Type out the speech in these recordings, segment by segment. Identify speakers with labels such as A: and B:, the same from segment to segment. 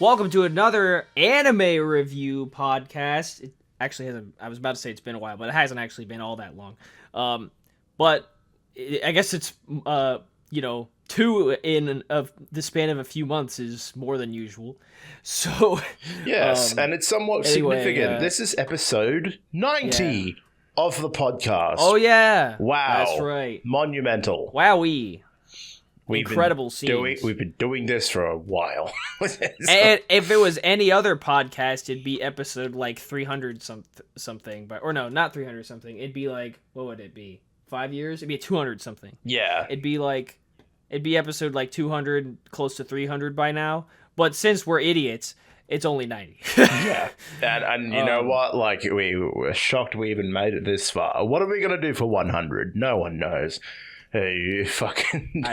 A: Welcome to another anime review podcast. It actually hasn't, I was about to say it's been a while, but it hasn't actually been all that long. But I guess it's, two in the span of a few months is more than usual. So,
B: yes, and it's somewhat significant. This is episode 90 of the podcast.
A: Oh, yeah.
B: Wow.
A: That's right.
B: Monumental.
A: Wowee. Incredible scenes.
B: We've been doing this for a while.
A: And if it was any other podcast, it'd be episode like 300 something, but or no, not 300 something. It'd be like, what would it be? 5 years? It'd be a 200 something.
B: Yeah.
A: It'd be episode like 200, close to 300 by now. But since we're idiots, it's only 90.
B: Yeah. And you know what? Like, we were shocked we even made it this far. What are we going to do for 100? No one knows. Hey, fucking...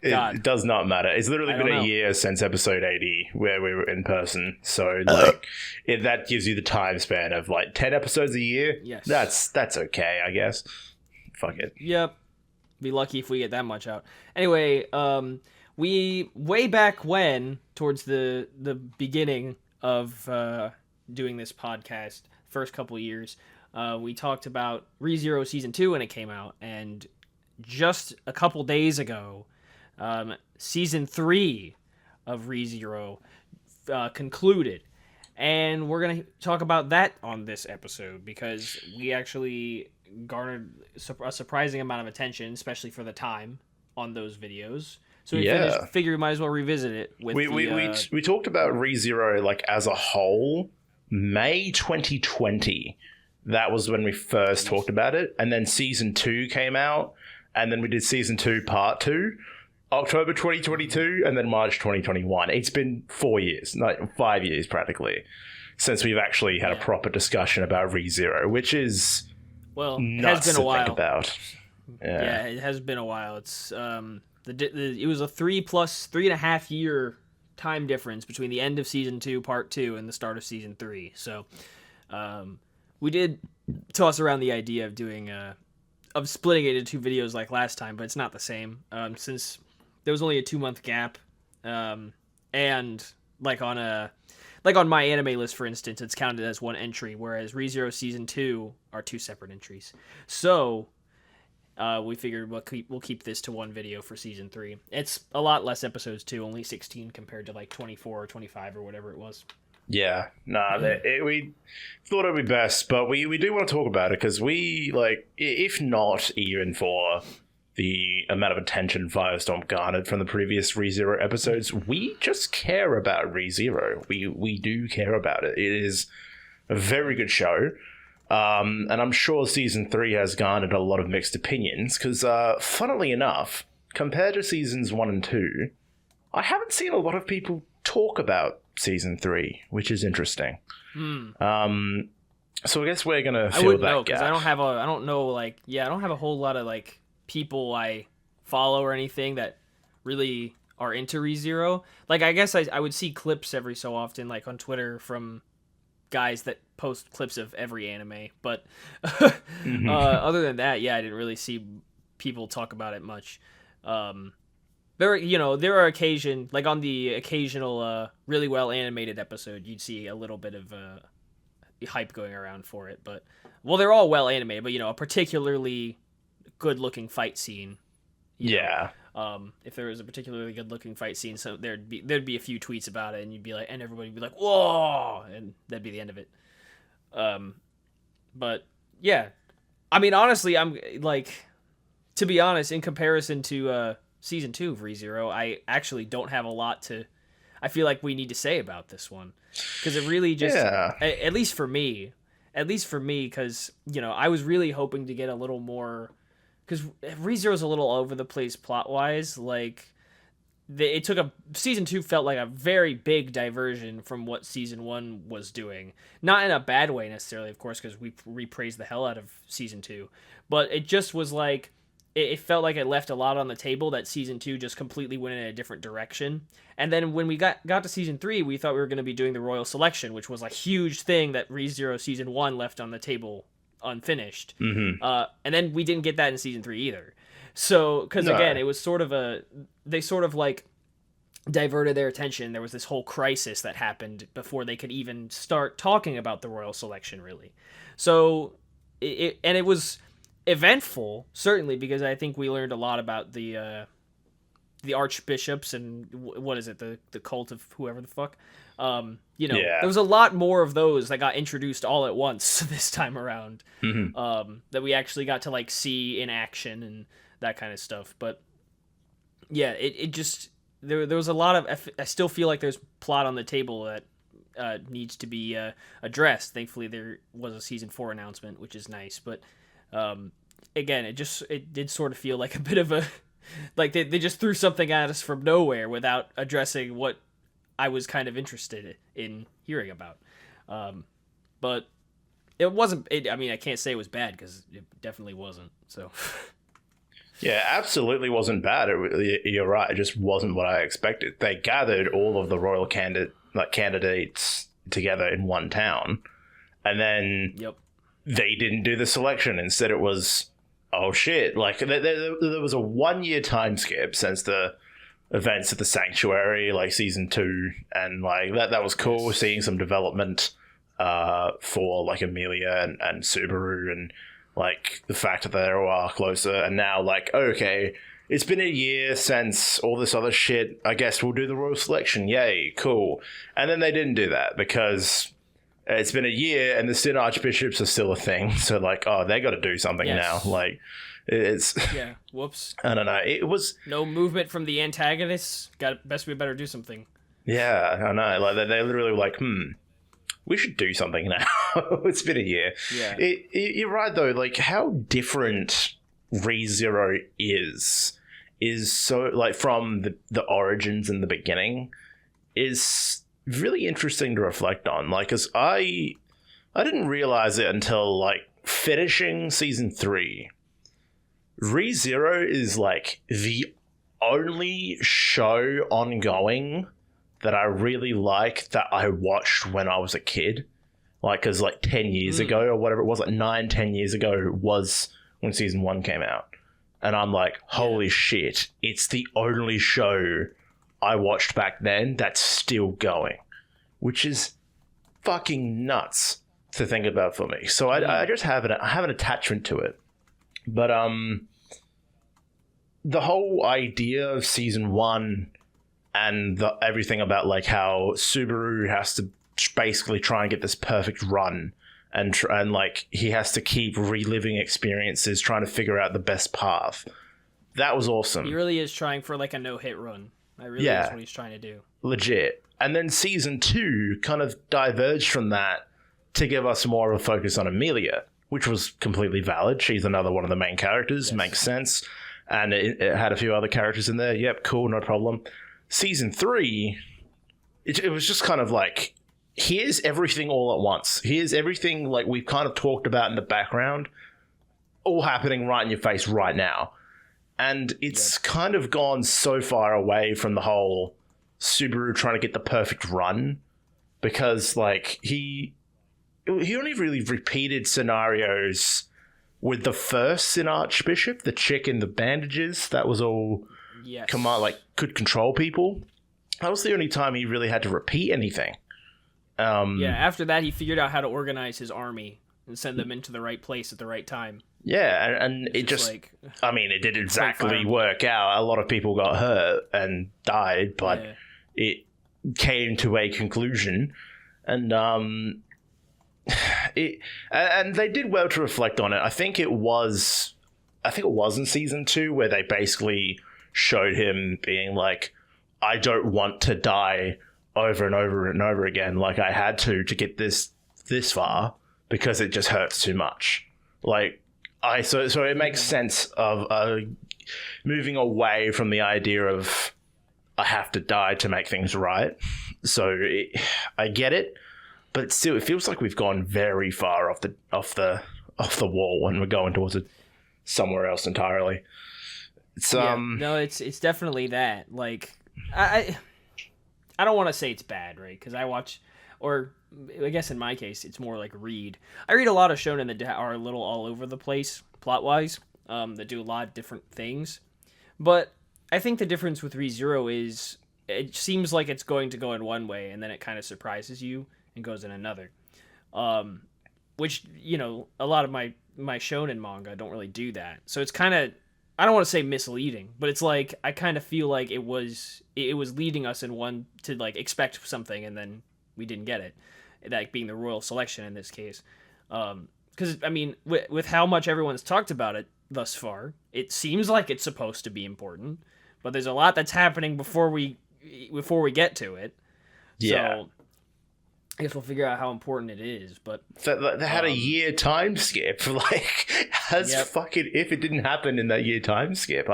B: It does not matter. It's literally been a year since episode 80 where we were in person. So, that gives you the time span of, 10 episodes a year.
A: Yes.
B: That's okay, I guess. Fuck it.
A: Yep. Be lucky if we get that much out. Anyway, we, way back when, towards the beginning of doing this podcast, first couple years, we talked about ReZero Season 2 when it came out, and just a couple days ago, Season 3 of ReZero concluded. And we're going to talk about that on this episode, because we actually garnered a surprising amount of attention, especially for the time, on those videos. So we figured we might as well revisit it.
B: We talked about ReZero as a whole, May 2020. That was when we first talked about it. And then Season 2 came out. And then we did Season 2 Part 2, October 2022, and then March 2021. It's been 4 years, 5 years practically, since we've actually had a proper discussion about ReZero, which is
A: it has been a while.
B: Think about.
A: Yeah, it has been a while. It's it was a 3.5 year time difference between the end of Season 2 Part 2 and the start of Season 3. So, we did toss around the idea of doing of splitting it into two videos like last time, but it's not the same since there was only a 2-month gap, and on my anime list, for instance, it's counted as one entry, whereas ReZero Season 2 are two separate entries. So we figured we'll keep this to one video for Season 3. It's a lot less episodes too, only 16 compared to 24 or 25 or whatever it was.
B: Yeah, we thought it would be best, but we do want to talk about it because we, if not even for the amount of attention FireStorm garnered from the previous ReZero episodes, we just care about ReZero. We do care about it. It is a very good show, and I'm sure Season 3 has garnered a lot of mixed opinions because, funnily enough, compared to Seasons 1 and 2, I haven't seen a lot of people talk about Season 3, which is interesting. So I guess we're gonna fill that gap.
A: I don't have a whole lot of people I follow or anything that really are into ReZero. I guess I would see clips every so often, on Twitter from guys that post clips of every anime, but other than that, I didn't really see people talk about it much. There are occasion, on the occasional really well animated episode, you'd see a little bit of hype going around for it. But they're all well animated. But a particularly good looking fight scene. If there was a particularly good looking fight scene, so there'd be a few tweets about it, and and everybody would be like, "Whoa!" and that'd be the end of it. But yeah, I mean, honestly, I'm to be honest, in comparison to Season 2 of ReZero, I actually don't have a lot I feel like we need to say about this one. Because it really just, at least for me, because, I was really hoping to get a little more, because ReZero's a little over the place plot-wise. Season 2 felt like a very big diversion from what Season 1 was doing. Not in a bad way, necessarily, of course, because we repraised the hell out of Season 2. But it just was it felt like it left a lot on the table that Season 2 just completely went in a different direction. And then when we got to Season 3, we thought we were going to be doing the Royal Selection, which was a huge thing that ReZero Season 1 left on the table unfinished.
B: Mm-hmm.
A: And then we didn't get that in Season 3 either. So, because again, it was sort of they sort of diverted their attention. There was this whole crisis that happened before they could even start talking about the royal selection, really. So, it was eventful, certainly, because I think we learned a lot about the archbishops and what is it, the cult of whoever the fuck. There was a lot more of those that got introduced all at once this time around. That we actually got to like see in action and that kind of stuff. But yeah, it just there was a lot of. I still feel like there's plot on the table that needs to be addressed. Thankfully, there was a season 4 announcement, which is nice. But again, it did sort of feel like a bit of a like they just threw something at us from nowhere without addressing what I was kind of interested in hearing about. But it wasn't. I mean, I can't say it was bad because it definitely wasn't. So.
B: Yeah, absolutely wasn't bad. You're right. It just wasn't what I expected. They gathered all of the royal candidates together in one town, and then they didn't do the selection. Instead, it was, oh shit! Like there was a 1 year time skip since the events at the Sanctuary, like season 2, and like that was cool. Seeing some development for like Amelia and Subaru and. Like, the fact that they are closer, and now, like, okay, it's been a year since all this other shit, I guess we'll do the royal selection, yay, cool. And then they didn't do that, because it's been a year, and the Sin Archbishops are still a thing, so, like, oh, they gotta do something now, like, it's...
A: Yeah, whoops.
B: I don't know, it was...
A: No movement from the antagonists, best we better do something.
B: Yeah, I know, like, they literally were like, we should do something now. It's been a year.
A: Yeah.
B: You're right, though. Like, how different ReZero is so, like, from the origins in the beginning is really interesting to reflect on. Like, because I didn't realize it until, like, finishing season 3. ReZero is, like, the only show ongoing that I really like that I watched when I was a kid. Like, because like 10 years ago or whatever it was, like 9-10 years ago was when season 1 came out. And I'm like, holy shit, it's the only show I watched back then that's still going. Which is fucking nuts to think about for me. So I just have an attachment to it. But the whole idea of season 1 and everything about like how Subaru has to basically try and get this perfect run and like he has to keep reliving experiences trying to figure out the best path. That was awesome.
A: He really is trying for like a no-hit run. That really is what he's trying to do.
B: Legit. And then season 2 kind of diverged from that to give us more of a focus on Amelia, which was completely valid. She's another one of the main characters. Yes. Makes sense. And it had a few other characters in there. Yep, cool, no problem. Season 3, it was just kind of like, here's everything all at once. Here's everything like we've kind of talked about in the background, all happening right in your face right now. And it's kind of gone so far away from the whole Subaru trying to get the perfect run, because like he only really repeated scenarios with the first Sin Archbishop, the chick in the bandages. That was all... Yes. Could control people. That was the only time he really had to repeat anything.
A: After that, he figured out how to organize his army and send them into the right place at the right time.
B: Yeah, and it just... Like, I mean, it didn't exactly work out. A lot of people got hurt and died, but it came to a conclusion. And and they did well to reflect on it. I think it was in season 2 where they basically showed him being like, I don't want to die over and over and over again like I had to get this far because it just hurts too much. Like so it makes sense of moving away from the idea of I have to die to make things right. So I get it, but still it feels like we've gone very far off the wall when we're going towards somewhere else entirely.
A: No, it's definitely that. Like, I don't want to say it's bad, right? Because I watch, or I guess in my case, it's more like read. I read a lot of shonen that are a little all over the place plot-wise, that do a lot of different things. But I think the difference with ReZero is it seems like it's going to go in one way, and then it kind of surprises you and goes in another. Which, a lot of my shonen manga don't really do that. So it's kind of, I don't want to say misleading, but it's like I kind of feel like it was leading us in one to like expect something, and then we didn't get it. Like being the royal selection in this case. Because I mean, with how much everyone's talked about it thus far, it seems like it's supposed to be important, but there's a lot that's happening before we get to it.
B: Yeah.
A: So I guess we'll figure out how important it is. But
B: they had a year time skip. Like, fucking, if it didn't happen in that year time skip,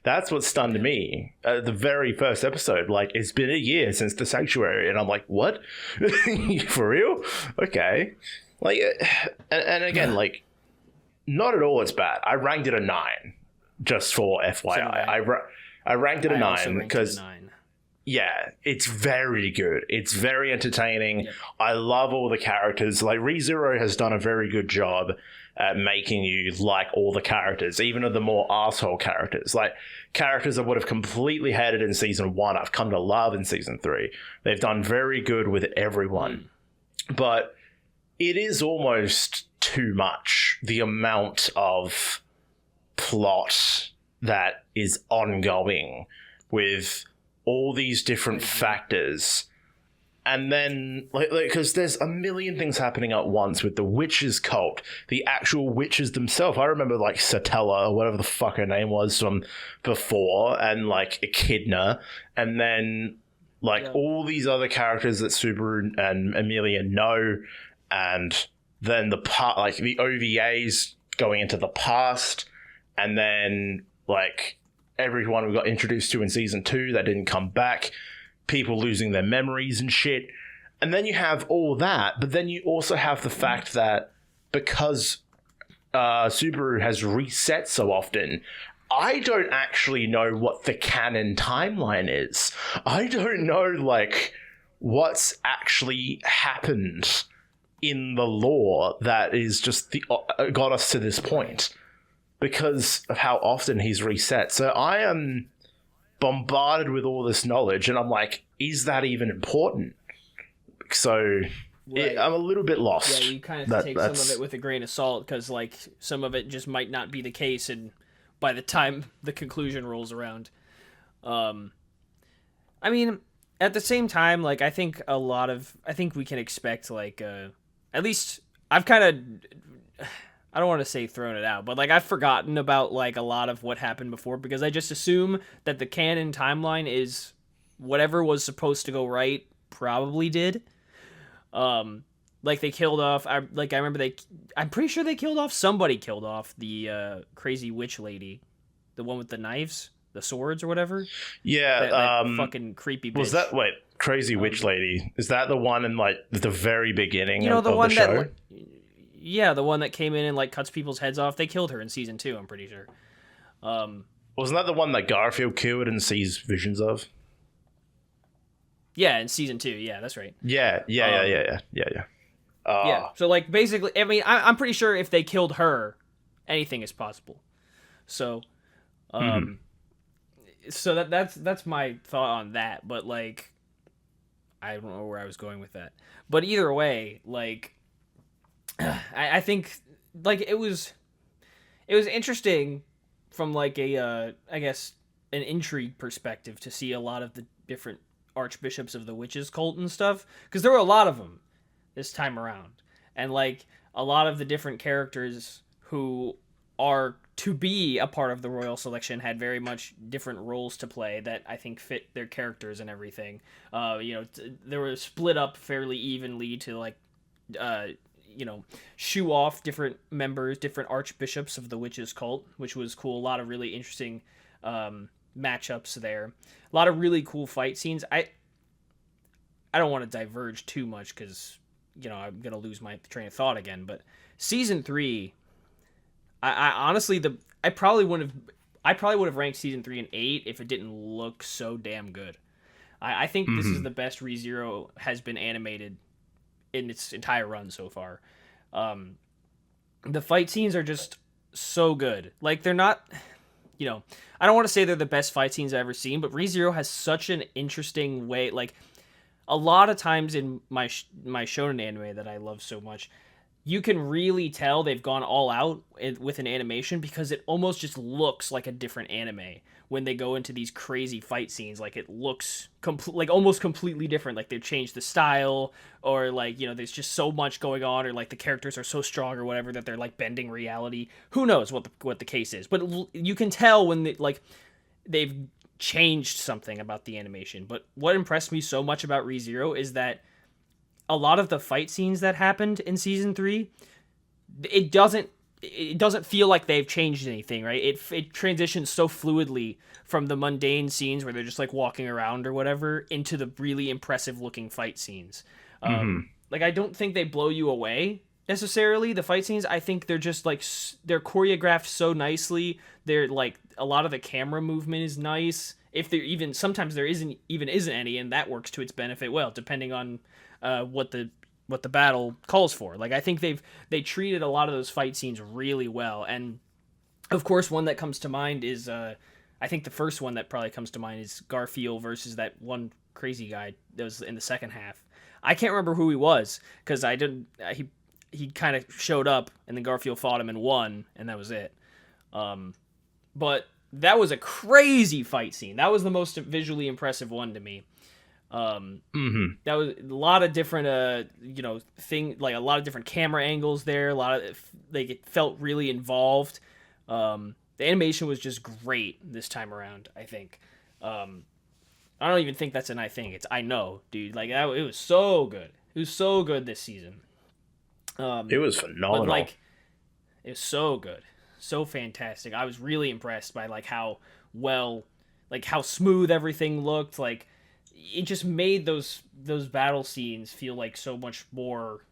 B: that's what stunned me. The very first episode, like, it's been a year since the Sanctuary, and I'm like, what? For real? Okay. Like, and again, like, not at all. It's bad. I ranked it a 9, just for FYI. I ranked it a 9 because. Yeah, it's very good. It's very entertaining. Yep. I love all the characters. Like, ReZero has done a very good job at making you like all the characters, even of the more asshole characters. Like, characters I would have completely hated in season 1, I've come to love in season 3. They've done very good with everyone. But it is almost too much, the amount of plot that is ongoing with all these different factors, and then like because there's a million things happening at once with the witches cult, the actual witches themselves. I remember like Satella or whatever the fuck her name was from before, and like Echidna, and then like all these other characters that Subaru and Amelia know, and then the OVAs going into the past, and then like everyone we got introduced to in season 2 that didn't come back, people losing their memories and shit. And then you have all that, but then you also have the fact that because Subaru has reset so often, I don't actually know what the canon timeline is. I don't know, like, what's actually happened in the lore that is just got us to this point, because of how often he's reset. So I am bombarded with all this knowledge, and I'm like, is that even important? So I'm a little bit lost.
A: Yeah, you kind of take some of it with a grain of salt, because like some of it just might not be the case, and by the time the conclusion rolls around. I mean, at the same time, like I think we can expect like at least I've kind of, I don't want to say thrown it out, but like I've forgotten about like a lot of what happened before, because I just assume that the canon timeline is whatever was supposed to go right probably did. Like they killed off. I'm pretty sure they killed off. Somebody killed off the crazy witch lady, the one with the knives, the swords or whatever.
B: Yeah,
A: that fucking creepy bitch.
B: Was that crazy witch lady? Is that the one in like the very beginning?
A: The
B: of
A: one
B: the show?
A: Yeah, the one that came in and like cuts people's heads off. They killed her in season 2, I'm pretty sure.
B: Wasn't that the one that Garfield killed and sees visions of?
A: Yeah, in season 2. Yeah, that's right.
B: Yeah. Yeah.
A: So like basically, I mean, I'm pretty sure if they killed her, anything is possible. So, so that's my thought on that. But like, I don't know where I was going with that. But either way, like, I think like it was interesting from like a I guess an intrigue perspective to see a lot of the different archbishops of the witches cult and stuff, because there were a lot of them this time around, and like a lot of the different characters who are to be a part of the royal selection had very much different roles to play that I think fit their characters and everything. They were split up fairly evenly to like shoo off different members, different archbishops of the witches cult, which was cool. A lot of really interesting matchups there. A lot of really cool fight scenes. I don't want to diverge too much because I'm gonna lose my train of thought again. But season 3, I honestly I probably would have ranked season 3 an 8 if it didn't look so damn good. I think this is the best ReZero has been animated in its entire run so far. The fight scenes are just so good. Like they're not, I don't want to say they're the best fight scenes I've ever seen, but ReZero has such an interesting way. Like, a lot of times in my shonen anime that I love so much, you can really tell they've gone all out with an animation because it almost just looks like a different anime when they go into these crazy fight scenes. Like, it looks like almost completely different. Like, they've changed the style, or like, there's just so much going on, or like the characters are so strong or whatever that they're like bending reality. Who knows what the case is? But you can tell when they've changed something about the animation. But what impressed me so much about ReZero is that a lot of the fight scenes that happened in season 3, it doesn't feel like they've changed anything, right? It transitions so fluidly from the mundane scenes where they're just like walking around or whatever into the really impressive looking fight scenes. Like, I don't think they blow you away necessarily, the fight scenes. I think they're just like, they're choreographed so nicely. They're like, a lot of the camera movement is nice. If there even, sometimes there isn't any, and that works to its benefit well, depending on what the battle calls for. Like, I think they treated a lot of those fight scenes really well. And of course, one that comes to mind is I think the first one that probably comes to mind is Garfield versus that one crazy guy that was in the second half. I can't remember who he was, because he kind of showed up and then Garfield fought him and won, and that was it. But that was a crazy fight scene. That was the most visually impressive one to me. That was a lot of different a lot of different camera angles there. A lot of, like, it felt really involved. The animation was just great this time around, I think. I don't even think that's an I think. It's I know, dude. Like, it was so good. It was so good this season.
B: It was phenomenal.
A: But, like, it was so good. So fantastic. I was really impressed by, like, how smooth everything looked. Like, it just made those battle scenes feel like so much more,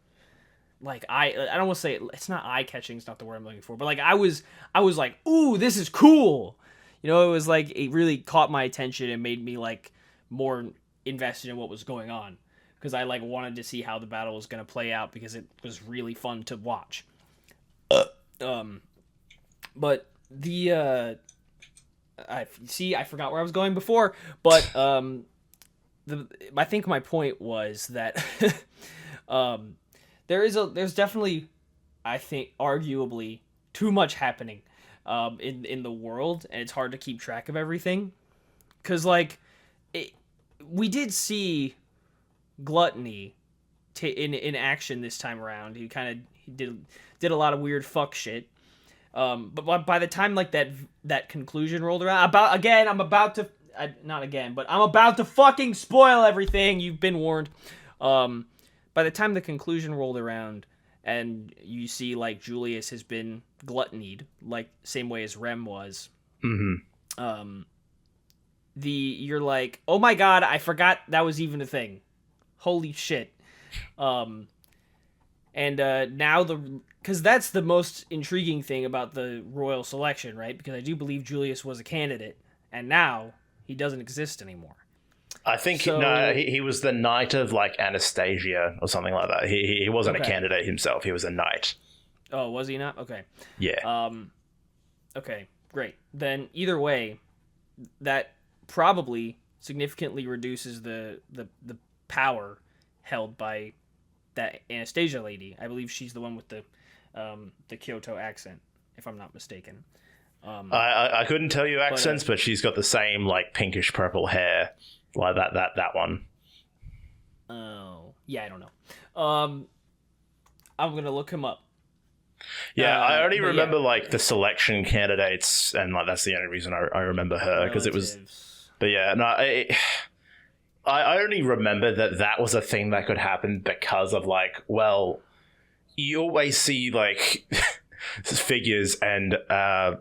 A: like, I don't want to say it's not eye-catching, it's not the word I'm looking for, but like I was like, ooh, this is cool. It was like, it really caught my attention and made me like more invested in what was going on, because I like wanted to see how the battle was going to play out, because it was really fun to watch. But the I forgot where I was going before, but I think my point was that there's definitely, I think, arguably too much happening in the world, and it's hard to keep track of everything, because like we did see Gluttony in action this time around. He did a lot of weird fuck shit. But by the time like that conclusion rolled around, I'm about to fucking spoil everything. You've been warned. By the time the conclusion rolled around, and you see like Julius has been gluttonied, like same way as Rem was. You're like, oh my god, I forgot that was even a thing. Holy shit. Now because that's the most intriguing thing about the royal selection, right? Because I do believe Julius was a candidate, and now he doesn't exist anymore.
B: I think he was the knight of like Anastasia or something like that. He wasn't a candidate himself. He was a knight.
A: Oh, was he not? Okay.
B: Yeah.
A: Okay, great. Then either way, that probably significantly reduces the power held by that Anastasia lady. I believe she's the one with the Kyoto accent, if I'm not mistaken.
B: I couldn't tell you accents, but she's got the same like pinkish purple hair, like that one.
A: Oh yeah, I don't know. I'm gonna look him up.
B: Yeah, I only remember like the selection candidates, and like that's the only reason I remember her, because it was. But yeah, no, I only remember that was a thing that could happen because of like, well, you always see like figures and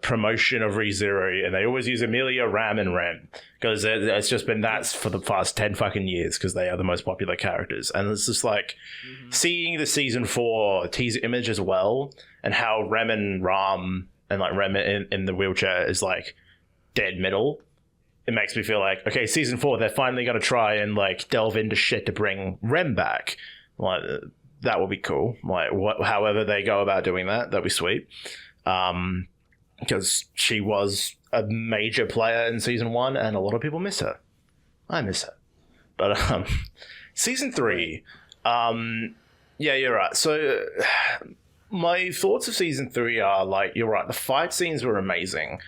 B: promotion of ReZero, and they always use Amelia, Ram, and Rem, because it's just been that for the past 10 fucking years, because they are the most popular characters. And it's just like seeing the season 4 teaser image as well, and how Rem and Ram and like Rem in the wheelchair is like dead middle. It makes me feel like, okay, season 4, they're finally going to try and like delve into shit to bring Rem back. Like, that would be cool. Like, however they go about doing that, that'd be sweet. Because she was a major player in season 1, and a lot of people miss her. I miss her. But season 3, yeah, you're right. So my thoughts of season 3 are like, you're right, the fight scenes were amazing.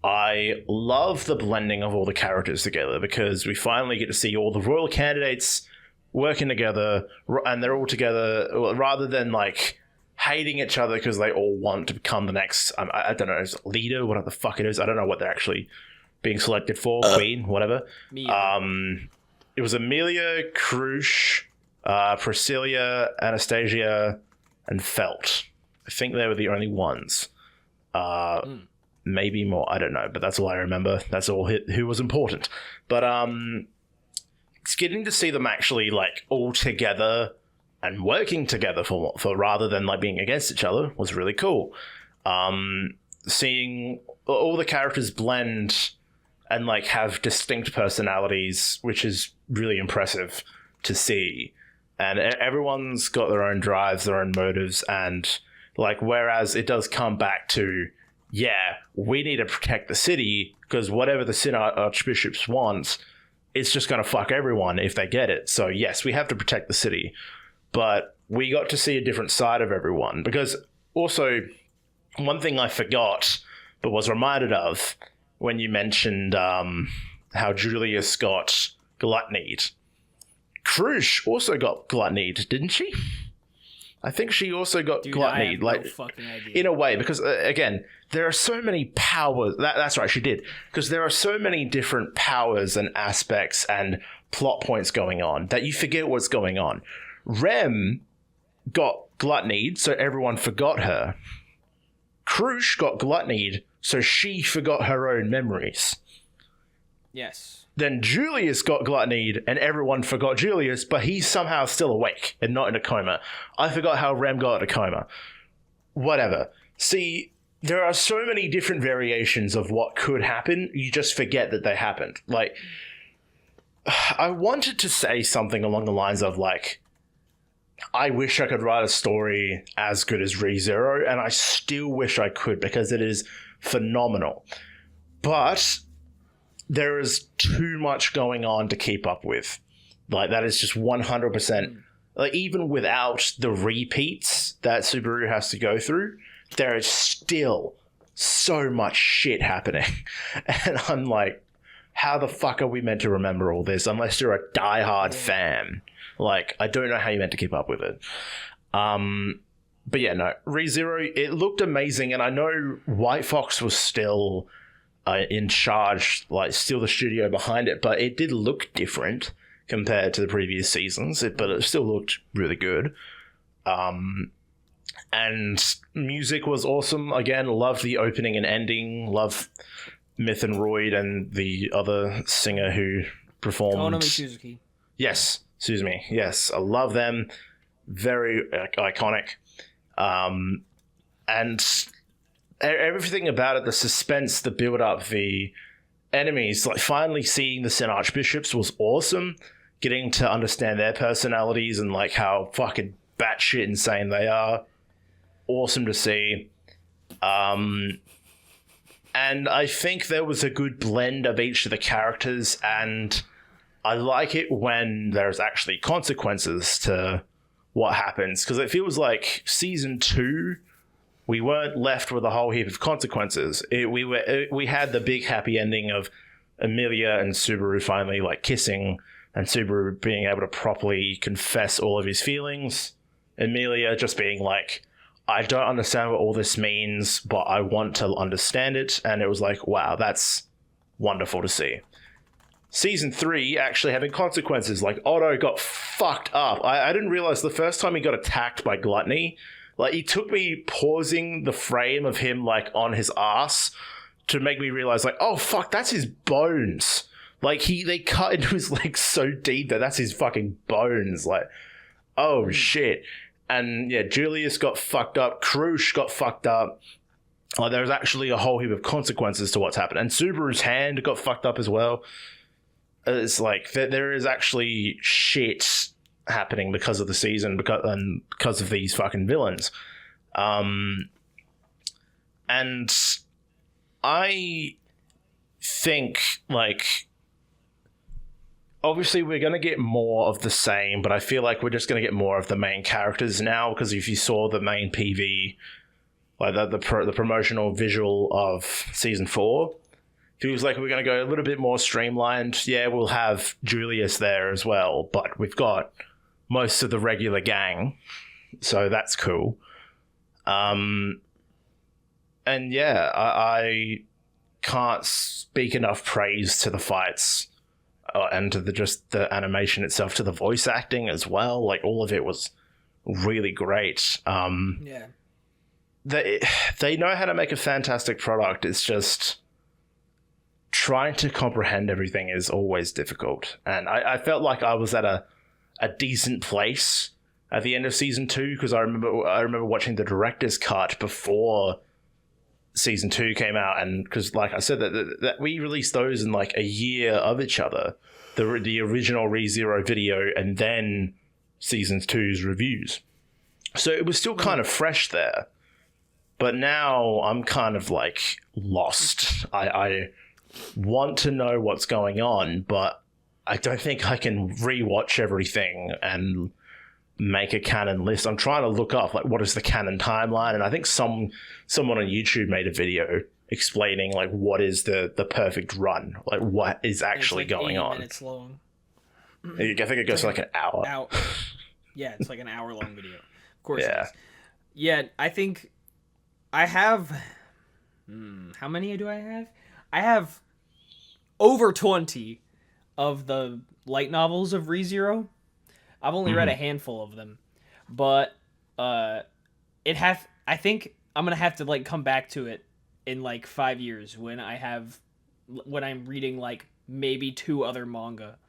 B: I love the blending of all the characters together because we finally get to see all the royal candidates working together, and they're all together rather than like hating each other because they all want to become the next, I don't know, leader, whatever the fuck it is. I don't know what they're actually being selected for, queen, whatever. It was Amelia, Krush, Priscilla, Anastasia, and Felt. I think they were the only ones. Maybe more, I don't know, but that's all I remember. That's all who was important. But it's getting to see them actually like all together and working together for rather than like being against each other was really cool. Seeing all the characters blend and like have distinct personalities, which is really impressive to see. And everyone's got their own drives, their own motives, and like, whereas it does come back to, yeah, we need to protect the city because whatever the Sin Archbishops want, it's just going to fuck everyone if they get it. So yes, we have to protect the city. But we got to see a different side of everyone. Because also, one thing I forgot, but was reminded of when you mentioned how Julius got gluttonied. Krush also got gluttonied, didn't she? I think she also got gluttonied, like, no fucking idea. In a way, because again, there are so many powers. That's right, she did, because there are so many different powers and aspects and plot points going on that you forget what's going on. Rem got gluttonied, so everyone forgot her. Krush got gluttonied, so she forgot her own memories.
A: Yes.
B: Then Julius got gluttonied, and everyone forgot Julius, but he's somehow still awake and not in a coma. I forgot how Rem got in a coma. Whatever. See, there are so many different variations of what could happen, you just forget that they happened. Like, I wanted to say something along the lines of, like, I wish I could write a story as good as ReZero, and I still wish I could because it is phenomenal. But there is too much going on to keep up with. Like, that is just 100%. Like, even without the repeats that Subaru has to go through, there is still so much shit happening. And I'm like, how the fuck are we meant to remember all this unless you're a diehard fan? Like, I don't know how you're meant to keep up with it. But yeah, no, ReZero, it looked amazing, and I know White Fox was still in charge, like still the studio behind it, but it did look different compared to the previous seasons, but it still looked really good. And music was awesome. Again, loved the opening and ending. Love Myth and Royd and the other singer who performed.
A: Konami Suzuki.
B: Yes, Suzuki. Yes, I love them. Very iconic. And everything about it, the suspense, the build-up, the enemies, like finally seeing the Sin Archbishops was awesome. Getting to understand their personalities and like how fucking batshit insane they are. Awesome to see. And I think there was a good blend of each of the characters, and I like it when there's actually consequences to what happens, because it feels like season 2 we weren't left with a whole heap of consequences. We had the big happy ending of Amelia and Subaru finally like kissing, and Subaru being able to properly confess all of his feelings. Amelia just being like, I don't understand what all this means, but I want to understand it. And it was like, wow, that's wonderful to see. Season 3 actually having consequences. Like, Otto got fucked up. I didn't realize the first time he got attacked by gluttony, like, it took me pausing the frame of him, like, on his ass to make me realize, like, oh, fuck, that's his bones. Like, they cut into his leg so deep that that's his fucking bones. Like, oh, shit. And, yeah, Julius got fucked up. Krush got fucked up. Like, there's actually a whole heap of consequences to what's happened. And Subaru's hand got fucked up as well. It's like, there is actually shit happening because of the season, because of these fucking villains. And I think, like, obviously we're going to get more of the same, but I feel like we're just going to get more of the main characters now, because if you saw the main PV, like the promotional visual of Season 4, feels like we're going to go a little bit more streamlined. Yeah, we'll have Julius there as well, but we've got most of the regular gang, so that's cool. And yeah, I can't speak enough praise to the fights and to the animation itself, to the voice acting as well. Like, all of it was really great.
A: Yeah.
B: They know how to make a fantastic product. It's just trying to comprehend everything is always difficult. And I felt like I was at a decent place at the end of Season 2, because I remember watching the director's cut before Season 2 came out, and because, like I said, that we released those in like a year of each other, the original ReZero video and then Season 2's reviews, so it was still kind of fresh there. But now I'm kind of like lost. I want to know what's going on, but I don't think I can rewatch everything and make a canon list. I'm trying to look up, like, what is the canon timeline, and I think someone on YouTube made a video explaining, like, what is the perfect run, like what is actually going on.
A: Minutes long.
B: I think it goes for like an hour.
A: Yeah, it's like an hour-long video. Of course.
B: Yeah.
A: It is. Yeah, I think I have. How many do I have? I have over 20 of the light novels of ReZero. I've only read a handful of them, but I think I'm gonna have to like come back to it in like 5 years when I'm reading like maybe 2 other manga,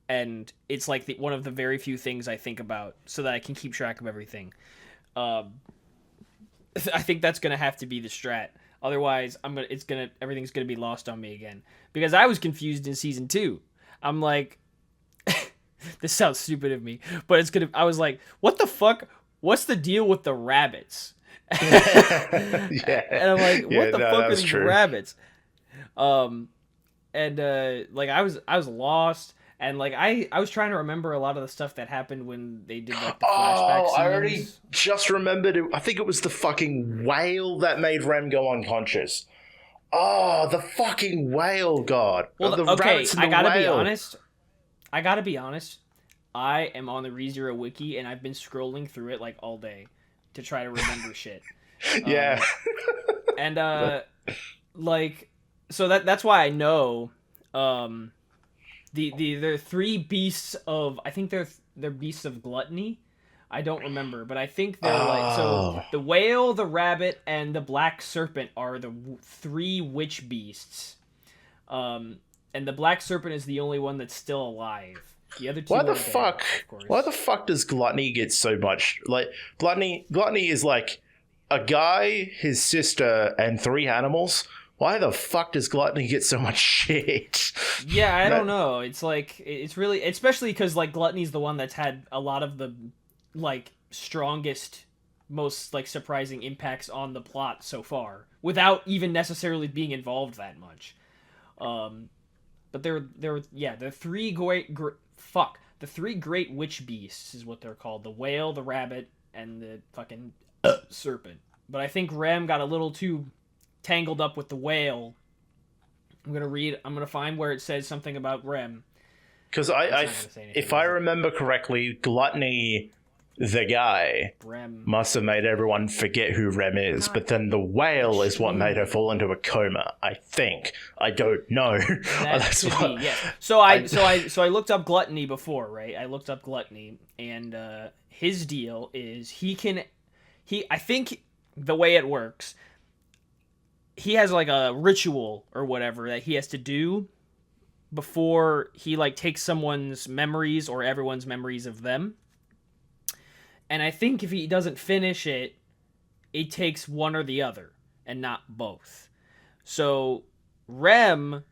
A: and it's like one of the very few things I think about so that I can keep track of everything. I think that's gonna have to be the strat. Otherwise, everything's gonna be lost on me again, because I was confused in Season 2. I'm like. This sounds stupid of me, but I was like, what the fuck? What's the deal with the rabbits?
B: Yeah.
A: And I'm like, what the fuck are these
B: true.
A: rabbits? Like I was lost, and like I was trying to remember a lot of the stuff that happened when they did like the flashback scenes.
B: I already just remembered it. I think it was the fucking whale that made Rem go unconscious. Oh, the fucking whale god.
A: Well,
B: the
A: okay,
B: rabbits and the
A: I gotta
B: whale.
A: be honest. I am on the ReZero wiki, and I've been scrolling through it like all day to try to remember shit.
B: Yeah.
A: And like, so that's why I know the 3 beasts of, I think they're beasts of gluttony. I don't remember, but I think they're like, so the whale, the rabbit, and the black serpent are the 3 witch beasts. And the black serpent is the only one that's still alive. The other 2
B: Why
A: are
B: the
A: dead,
B: fuck?
A: of course.
B: Why the fuck does gluttony get so much? Like, gluttony is like a guy, his sister, and 3 animals. Why the fuck does gluttony get so much shit?
A: Yeah, I don't know. It's like, it's really, especially because like gluttony's the one that's had a lot of the like strongest, most like surprising impacts on the plot so far, without even necessarily being involved that much. But they're the 3 the 3 great witch beasts is what they're called: the whale, the rabbit, and the fucking serpent. But I think Rem got a little too tangled up with the whale. I'm gonna find where it says something about Rem.
B: Because if I remember correctly, gluttony, the guy,
A: Rem
B: must have made everyone forget who Rem is, but then the whale is what made her fall into a coma. I think. I don't know.
A: That's could be, yeah. So I looked up gluttony before, right? I looked up gluttony, and his deal is I think the way it works, he has like a ritual or whatever that he has to do before he like takes someone's memories or everyone's memories of them. And I think if he doesn't finish it, it takes one or the other and not both. So Rem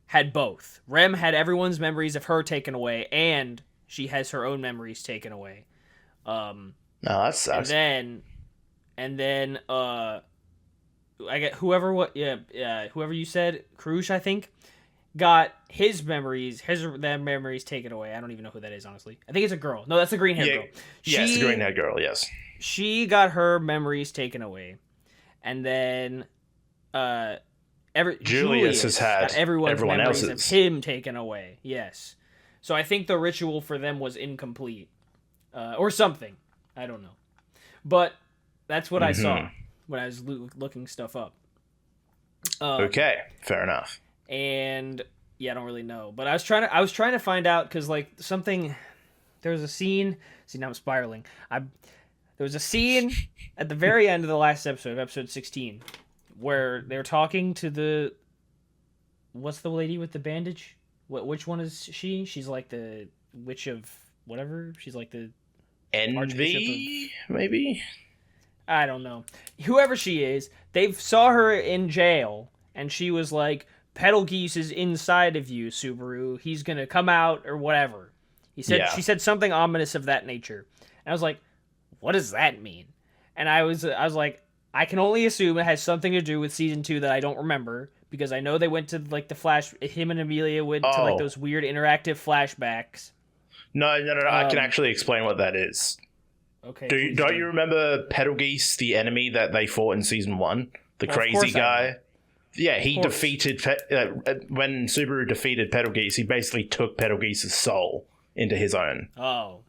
A: had both. Rem had everyone's memories of her taken away, and she has her own memories taken away.
B: No, that sucks.
A: And then I get whoever whoever you said, Krush, I think, got his memories taken away. I don't even know who that is, honestly. I think it's a girl. No, that's a green haired girl.
B: Yes, the green haired girl. Yes,
A: she got her memories taken away, and then Julius
B: has had everyone else's
A: of him taken away. Yes, so I think the ritual for them was incomplete, or something. I don't know, but that's what I saw when I was looking stuff up.
B: Okay, fair enough.
A: And yeah, I don't really know, but I was trying to find out because like there was a scene. See, now I'm spiraling. There was a scene at the very end of the last episode, episode 16, where they're talking to what's the lady with the bandage? Which one is she? She's like the witch of whatever. She's like the
B: Envy, maybe.
A: I don't know. Whoever she is, they saw her in jail, and she was like, Pedal Geese is inside of you, Subaru. He's gonna come out, or whatever. She said something ominous of that nature. And I was like, what does that mean? And I was like, I can only assume it has something to do with season 2 that I don't remember, because I know they went to like him and Amelia went to like those weird interactive flashbacks.
B: No, I can actually explain what that is.
A: Okay.
B: Don't you remember Pedal Geese, the enemy that they fought in season 1? The crazy guy? Yeah, he defeated... when Subaru defeated Pedal Geese, he basically took Pedal Geese's soul into his own.
A: Oh.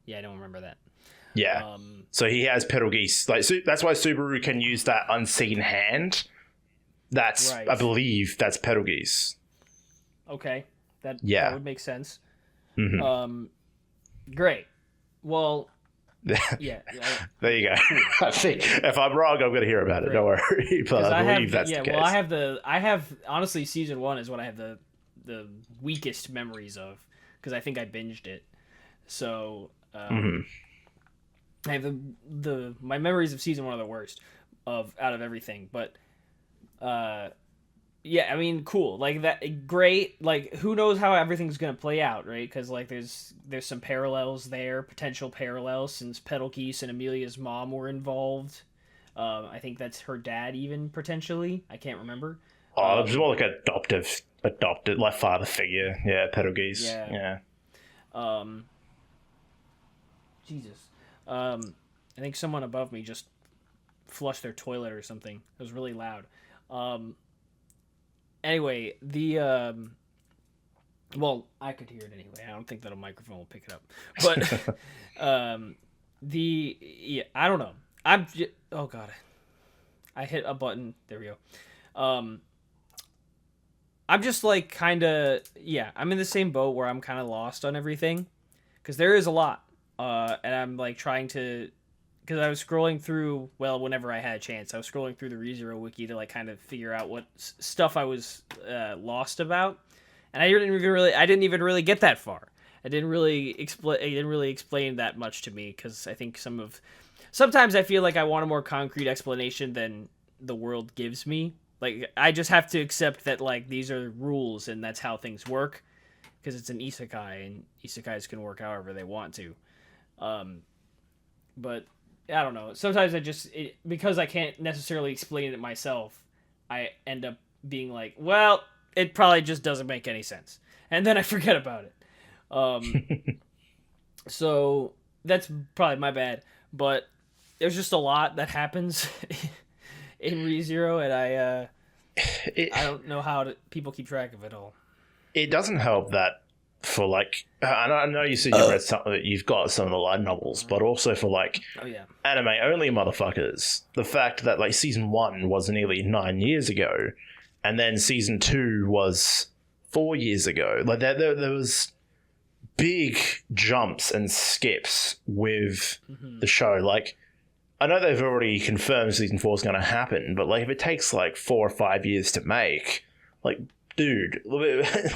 A: Yeah, I don't remember that.
B: Yeah. So he has Pedal Geese. That's why Subaru can use that unseen hand. That's, right. I believe, that's Pedal Geese.
A: Okay. That would make sense.
B: Mm-hmm.
A: Great. Well... yeah.
B: There you go. I think if I'm wrong, I'm going to hear about it. Don't worry. But I believe that's the case.
A: Well, I have honestly, season 1 is what I have the weakest memories of, because I think I binged it. So I have my memories of season 1 are the worst out of everything. But yeah, I mean, cool. Like that, great. Like, who knows how everything's gonna play out, right? Because like, there's some parallels there, potential parallels, since Pedal Geese and Amelia's mom were involved. I think that's her dad, even potentially. I can't remember.
B: Oh, it was more like adopted, like father figure. Yeah, Pedal Geese. Yeah.
A: Jesus. I think someone above me just flushed their toilet or something. It was really loud. Anyway, well, I could hear it anyway. I don't think that a microphone will pick it up. But I don't know. Oh god, I hit a button. There we go. I'm just like kind of I'm in the same boat where I'm kind of lost on everything, because there is a lot, and I'm like trying to. Because I was scrolling through, whenever I had a chance, I was scrolling through the ReZero wiki to like kind of figure out what stuff I was lost about, and I didn't even really get that far. It didn't really explain that much to me, because I think sometimes I feel like I want a more concrete explanation than the world gives me. Like, I just have to accept that like these are rules and that's how things work, because it's an isekai and isekais can work however they want to. But I don't know. Sometimes because I can't necessarily explain it myself, I end up being like, well, it probably just doesn't make any sense. And then I forget about it. So that's probably my bad. But there's just a lot that happens in ReZero, and I don't know how people keep track of it all.
B: It doesn't help that for like, I know you said you've got some of the light novels, but also for like anime only motherfuckers, the fact that like season 1 was nearly 9 years ago, and then season 2 was 4 years ago. Like there was big jumps and skips with the show. Like, I know they've already confirmed season 4 is going to happen, but like if it takes like 4 or 5 years to make, like, dude,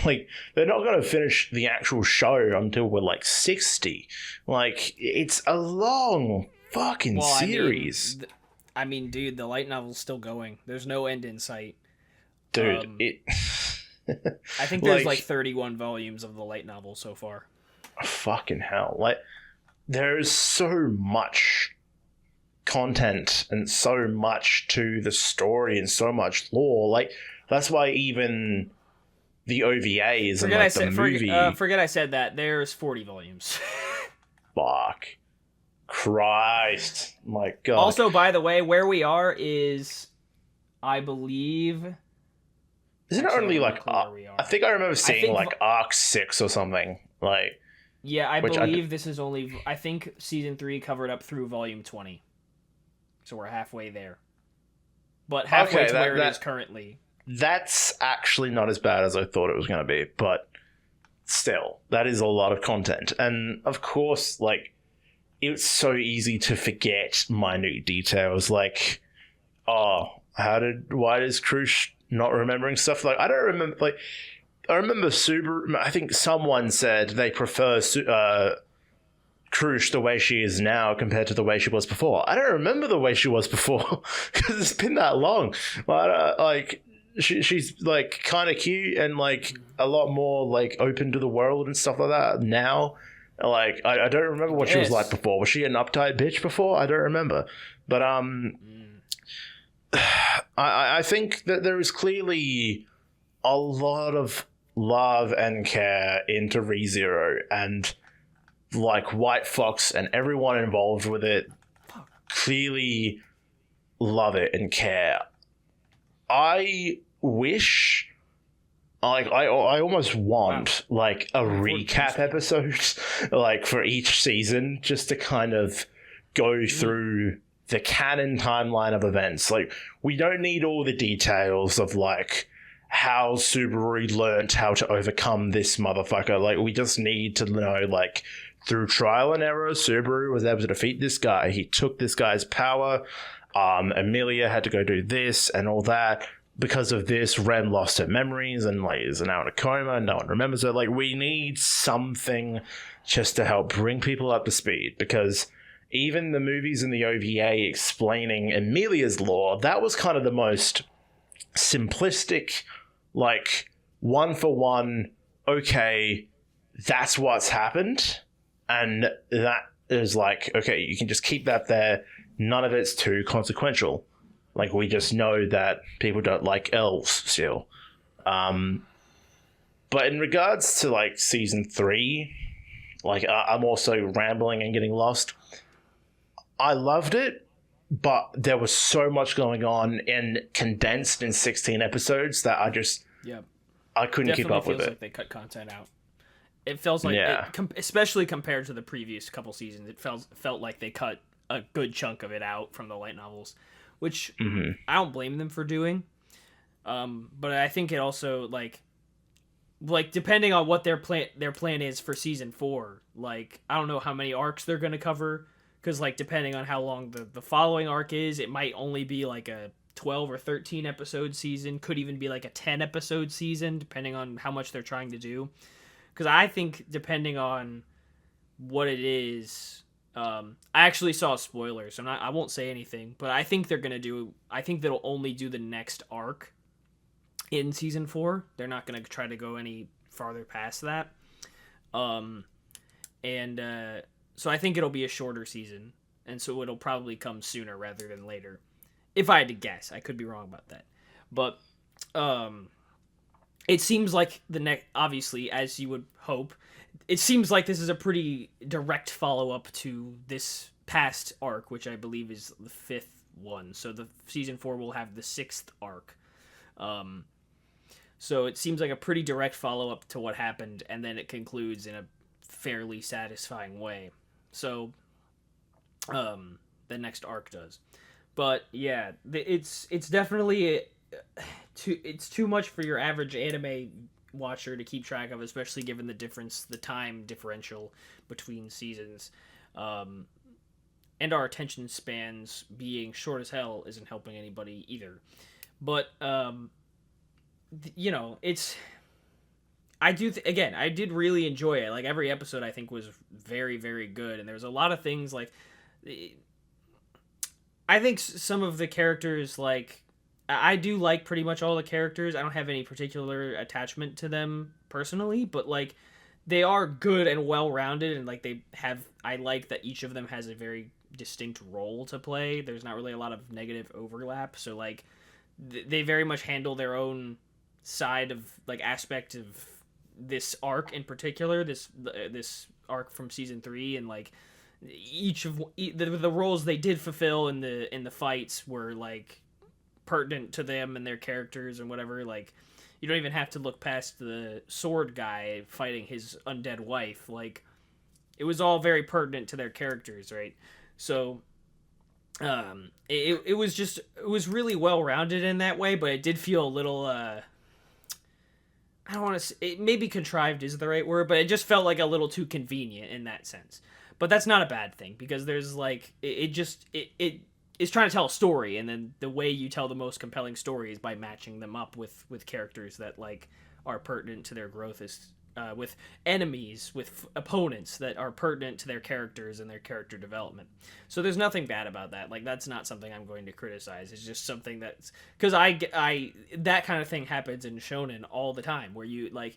B: like, they're not going to finish the actual show until we're like 60. Like, it's a long fucking series.
A: I mean, dude, the light novel's still going. There's no end in sight.
B: Dude,
A: I think there's like 31 volumes of the light novel so far.
B: Fucking hell. Like, there's so much content and so much to the story and so much lore. Like, that's why even the OVAs and like the movie.
A: Forget I said that. There's 40 volumes.
B: Fuck. Christ. My God.
A: Also, by the way, where we are is, I believe.
B: Isn't it only like. I think I remember seeing like Arc 6 or something. Like.
A: Yeah, I believe this is only. I think season 3 covered up through volume 20. So we're halfway there. But halfway to where it is currently.
B: That's actually not as bad as I thought it was going to be. But still, that is a lot of content. And of course, like, it's so easy to forget minute details. Like, why is Krush not remembering stuff? Like, I don't remember, like, I remember Subaru. I think someone said they prefer Krush the way she is now compared to the way she was before. I don't remember the way she was before because it's been that long. But like, she's like kind of cute and like a lot more like open to the world and stuff like that now. Like, I don't remember what she was like before. Was she an uptight bitch before? I don't remember. But I think that there is clearly a lot of love and care into ReZero, and like White Fox and everyone involved with it clearly love it and care. I wish, like, I almost want like a recap episode like for each season, just to kind of go through the canon timeline of events. Like, we don't need all the details of like how Subaru learned how to overcome this motherfucker. Like, we just need to know, like, through trial and error, Subaru was able to defeat this guy. He took this guy's power. Amelia had to go do this and all that. Because of this, Ren lost her memories and like is now in a coma. No one remembers her. Like, we need something just to help bring people up to speed, because even the movies in the OVA explaining Amelia's lore, that was kind of the most simplistic, like, one for one, okay, that's what's happened, and that is like, okay, you can just keep that there. None of it's too consequential. Like, we just know that people don't like elves still. But in regards to like season 3, like, I'm also rambling and getting lost. I loved it, but there was so much going on and condensed in 16 episodes that I just, I couldn't keep up with it.
A: Feels like they cut content out. It feels like, especially compared to the previous couple seasons, it felt like they cut a good chunk of it out from the light novels, which I don't blame them for doing. But I think it also like depending on what their plan is for season 4, like, I don't know how many arcs they're going to cover. Because, like, depending on how long the following arc is, it might only be, like, a 12 or 13 episode season. Could even be, like, a 10 episode season, depending on how much they're trying to do. Because I think, depending on what it is... I actually saw spoilers, so I won't say anything. But I think they're going to do... I think they'll only do the next arc in season 4. They're not going to try to go any farther past that. So I think it'll be a shorter season, and so it'll probably come sooner rather than later. If I had to guess, I could be wrong about that. But it seems like obviously, as you would hope, it seems like this is a pretty direct follow-up to this past arc, which I believe is the 5th one. So the season 4 will have the 6th arc. So it seems like a pretty direct follow-up to what happened, and then it concludes in a fairly satisfying way. So the next arc does. But yeah, it's definitely it's too much for your average anime watcher to keep track of, especially given the time differential between seasons. And our attention spans being short as hell isn't helping anybody either. But it's I did really enjoy it. Like, every episode I think was very, very good, and there was a lot of things like, I think some of the characters, like, I do like pretty much all the characters. I don't have any particular attachment to them personally, but like, they are good and well-rounded, and like I like that each of them has a very distinct role to play. There's not really a lot of negative overlap, so like they very much handle their own side of like aspect of this arc in particular, this arc from season 3, and like each of the roles they did fulfill in the fights were like pertinent to them and their characters and whatever. Like you don't even have to look past the sword guy fighting his undead wife. Like it was all very pertinent to their characters, right? So it was really well rounded in that way, but it did feel a little I don't want to. Maybe contrived is the right word, but it just felt like a little too convenient in that sense. But that's not a bad thing, because there's like it is trying to tell a story, and then the way you tell the most compelling story is by matching them up with characters that like are pertinent to their growth, is with enemies, with opponents that are pertinent to their characters and their character development. So there's nothing bad about that. Like that's not something I'm going to criticize. It's just something that's because I that kind of thing happens in shonen all the time, where you like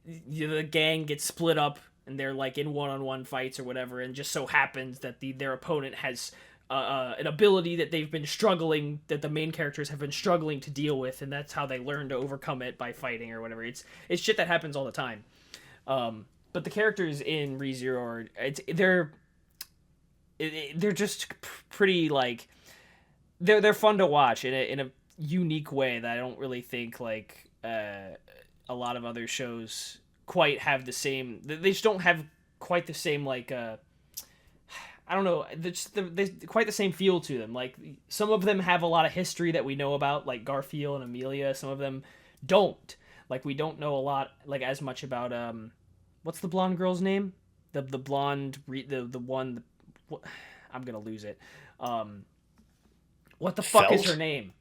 A: the gang gets split up and they're like in one-on-one fights or whatever, and just so happens that their opponent has an ability that they've been struggling, that the main characters have been struggling to deal with, and that's how they learn to overcome it by fighting or whatever. It's shit that happens all the time. But the characters in ReZero they're just pretty like they're fun to watch in a unique way that I don't really think like a lot of other shows quite have the same. They just don't have quite the same like I don't know, they quite the same feel to them. Like some of them have a lot of history that we know about, like Garfield and Amelia. Some of them don't. Like we don't know a lot, like as much about what's the blonde girl's name? The blonde the one. I'm gonna lose it. What the fuck
B: Felt?
A: is her name?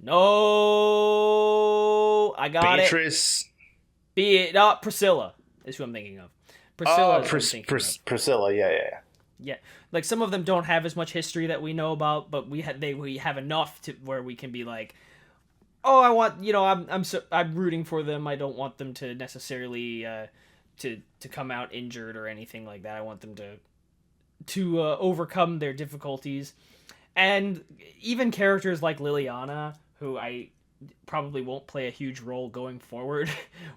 A: No, I got
B: Beatrice.
A: Priscilla is who I'm thinking of. Priscilla.
B: Priscilla. Yeah.
A: Yeah, like some of them don't have as much history that we know about, but we have enough to where we can be like, oh, I want, I'm rooting for them. I don't want them to necessarily to come out injured or anything like that. I want them to overcome their difficulties, and even characters like Liliana, who I probably won't play a huge role going forward,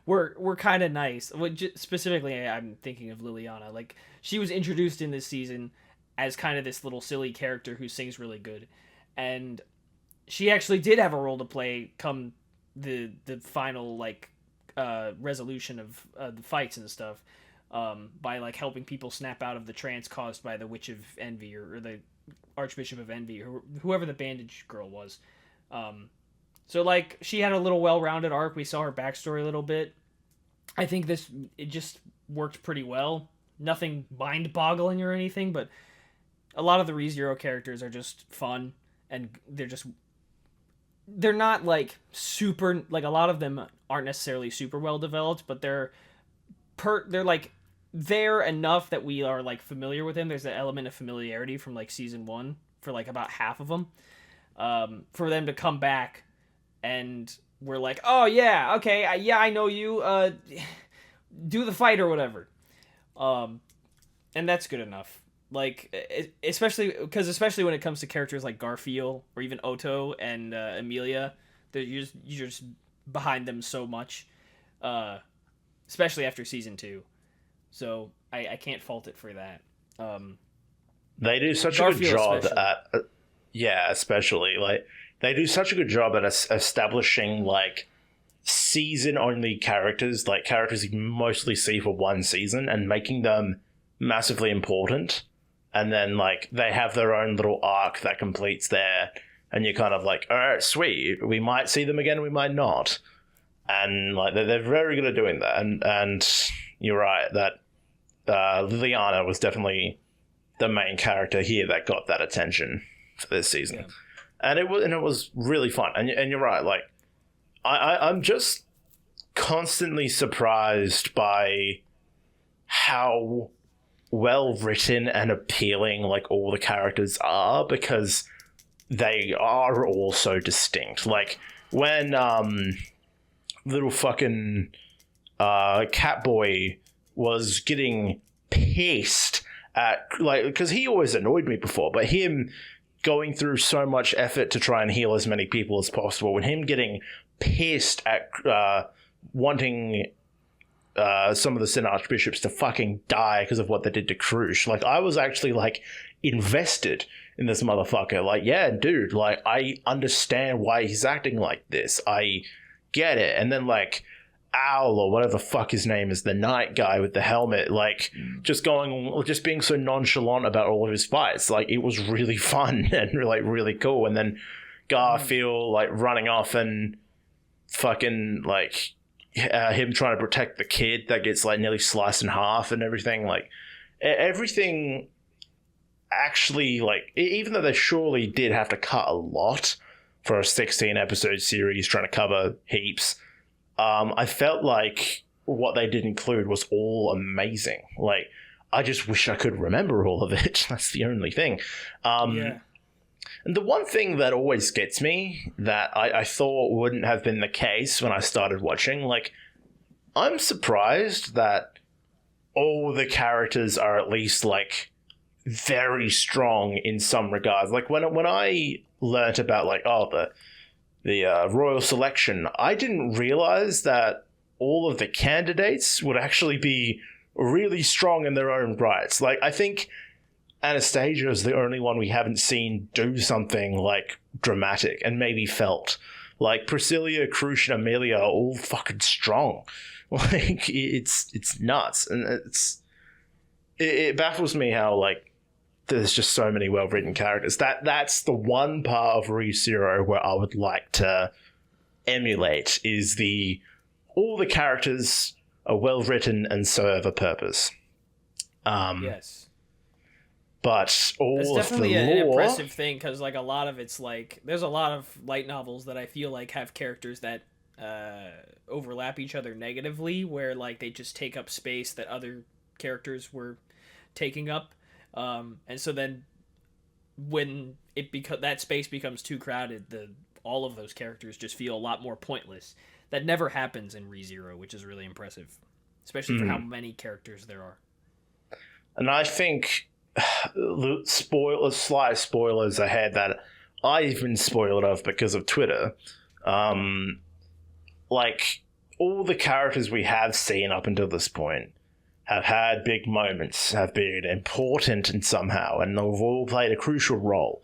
A: were kind of nice. Specifically, I'm thinking of Liliana. Like she was introduced in this season as kind of this little silly character who sings really good, and she actually did have a role to play come the final like resolution of the fights and stuff, by like helping people snap out of the trance caused by the Witch of Envy or the Archbishop of Envy, or whoever the bandage girl was. So like she had a little well-rounded arc. We saw her backstory a little bit. I think it just worked pretty well. Nothing mind-boggling or anything, but a lot of the ReZero characters are just fun, and they're not like super, like a lot of them aren't necessarily super well developed, but they're like there enough that we are like familiar with them. There's an element of familiarity from like season 1 for like about half of them. For them to come back and we're like, oh yeah, okay, I know you, do the fight or whatever. And that's good enough. Like, especially when it comes to characters like Garfield or even Otto and Amelia, you're just behind them so much, especially after season 2. So I can't fault it for that.
B: They do such
A: Garfield
B: a good job
A: especially.
B: especially like they do such a good job at establishing like season-only characters, like characters you mostly see for one season, and making them massively important. And then like they have their own little arc that completes there, and you're kind of like, all right, sweet, we might see them again, we might not. And like they're very good at doing that. And you're right that Liliana was definitely the main character here that got that attention for this season. Yeah. And it was really fun. And you're right, like I'm just constantly surprised by how well written and appealing like all the characters are, because they are all so distinct. Like when little fucking Catboy was getting pissed at, like, because he always annoyed me before, but him going through so much effort to try and heal as many people as possible, and him getting pissed at wanting some of the Sin Archbishops to fucking die because of what they did to Krush. Like, I was actually, like, invested in this motherfucker. Like, yeah, dude, like, I understand why he's acting like this. I get it. And then, like, Owl, or whatever the fuck his name is, the night guy with the helmet, like, just being so nonchalant about all of his fights. Like, it was really fun and, like, really cool. And then Garfield, like, running off and fucking, like, him trying to protect the kid that gets, like, nearly sliced in half and everything. Like, everything actually, like, even though they surely did have to cut a lot for a 16 episode series trying to cover heaps, I felt like what they did include was all amazing. Like, I just wish I could remember all of it. That's the only thing. And the one thing that always gets me that I thought wouldn't have been the case when I started watching, like, I'm surprised that all the characters are at least, like, very strong in some regards. Like, when I learnt about, like, the royal selection, I didn't realize that all of the candidates would actually be really strong in their own rights. Like, I think Anastasia is the only one we haven't seen do something, like, dramatic and maybe felt. Like, Priscilla, Krush, and Amelia are all fucking strong. Like, it's nuts. And it baffles me how, like, there's just so many well-written characters. That's the one part of ReZero where I would like to emulate, is all the characters are well-written and serve a purpose.
A: Yes.
B: But all
A: That's
B: of the
A: definitely
B: lore...
A: an impressive thing, because, like, a lot of it's, like, there's a lot of light novels that I feel like have characters that overlap each other negatively, where, like, they just take up space that other characters were taking up. And so then when that space becomes too crowded, all of those characters just feel a lot more pointless. That never happens in ReZero, which is really impressive, especially for how many characters there are.
B: And I think slight spoilers ahead that I've been spoiled of because of Twitter. Like, all the characters we have seen up until this point have had big moments, have been important in somehow, and they've all played a crucial role.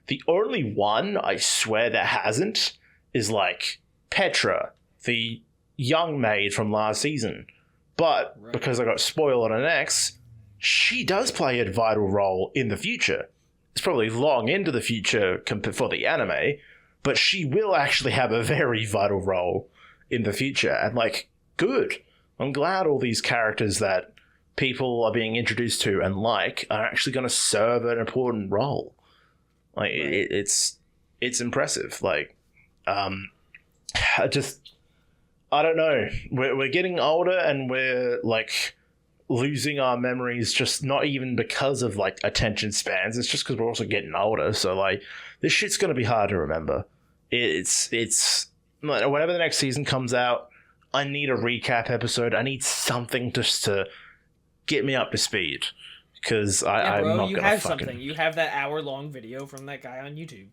B: The only one, I swear, that hasn't is, like, Petra, the young maid from last season. But because I got spoiled on an X, she does play a vital role in the future. It's probably long into the future for the anime, but she will actually have a very vital role in the future. And, like, good. I'm glad all these characters that people are being introduced to and like are actually going to serve an important role. Like, it's impressive. Like, I don't know. We're getting older and we're, like, losing our memories, just not even because of, like, attention spans. It's just because we're also getting older. So, like, this shit's going to be hard to remember. It's whenever the next season comes out, I need a recap episode. I need something just to get me up to speed, because I'm not going to
A: have something. You have that hour-long video from that guy on YouTube.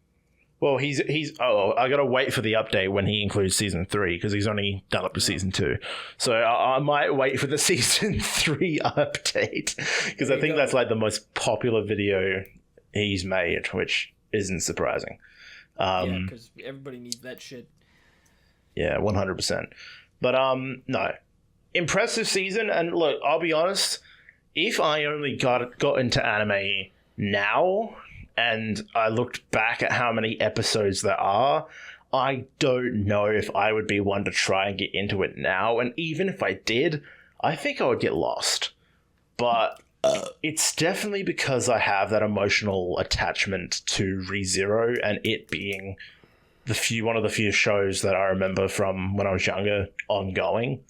B: Well, he's I got to wait for the update when he includes season 3, because he's only done up to season 2. So I might wait for the season 3 update, because I think that's, like, the most popular video he's made, which isn't surprising.
A: Yeah, because everybody needs that shit.
B: Yeah, 100%. But, no. Impressive season, and look, I'll be honest, if I only got into anime now, and I looked back at how many episodes there are, I don't know if I would be one to try and get into it now, and even if I did, I think I would get lost. But it's definitely because I have that emotional attachment to ReZero, and it being one of the few shows that I remember from when I was younger ongoing.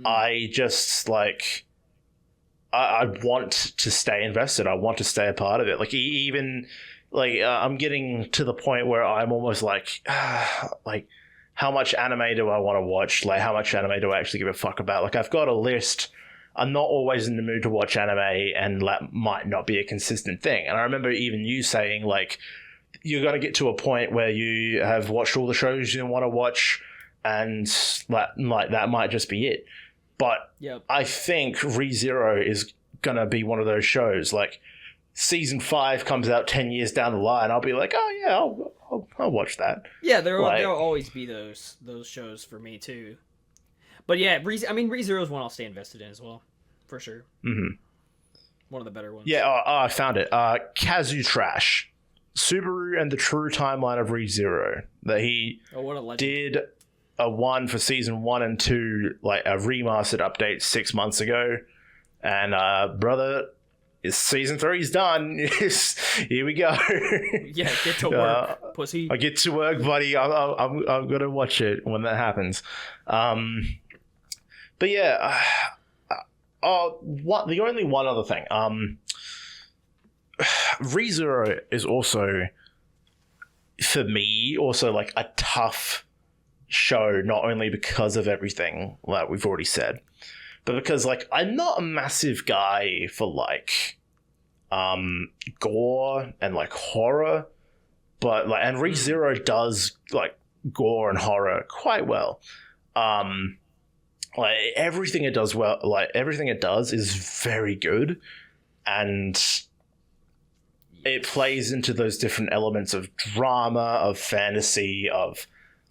B: I just, like, I want to stay invested. I want to stay a part of it. Like, even, like, I'm getting to the point where I'm almost like, how much anime do I want to watch? Like, how much anime do I actually give a fuck about? Like, I've got a list. I'm not always in the mood to watch anime, and that might not be a consistent thing. And I remember even you saying, like, you're going to get to a point where you have watched all the shows you want to watch, and that might just be it. But I think ReZero is going to be one of those shows. Like, season 5 comes out 10 years down the line, I'll be like, oh yeah, I'll watch that.
A: Yeah, there'll always be those shows for me too. But yeah, ReZero is one I'll stay invested in as well, for sure. Mm-hmm. One of the better ones. Yeah,
B: I found it. Kazu Trash, Subaru and the True Timeline of ReZero. That he did a one for season 1 and 2, like a remastered update 6 months ago, and brother. Season 3's done. Here we go.
A: Yeah, get to work, pussy.
B: I get to work, buddy. I'm gonna watch it when that happens. But yeah, the only one other thing. ReZero is also, for me, also like a tough show, not only because of everything like we've already said, but because, like, I'm not a massive guy for, like, gore and, like, horror, but, like, and ReZero does, like, gore and horror quite well. Like, everything it does is very good, and it plays into those different elements of drama, of fantasy, of,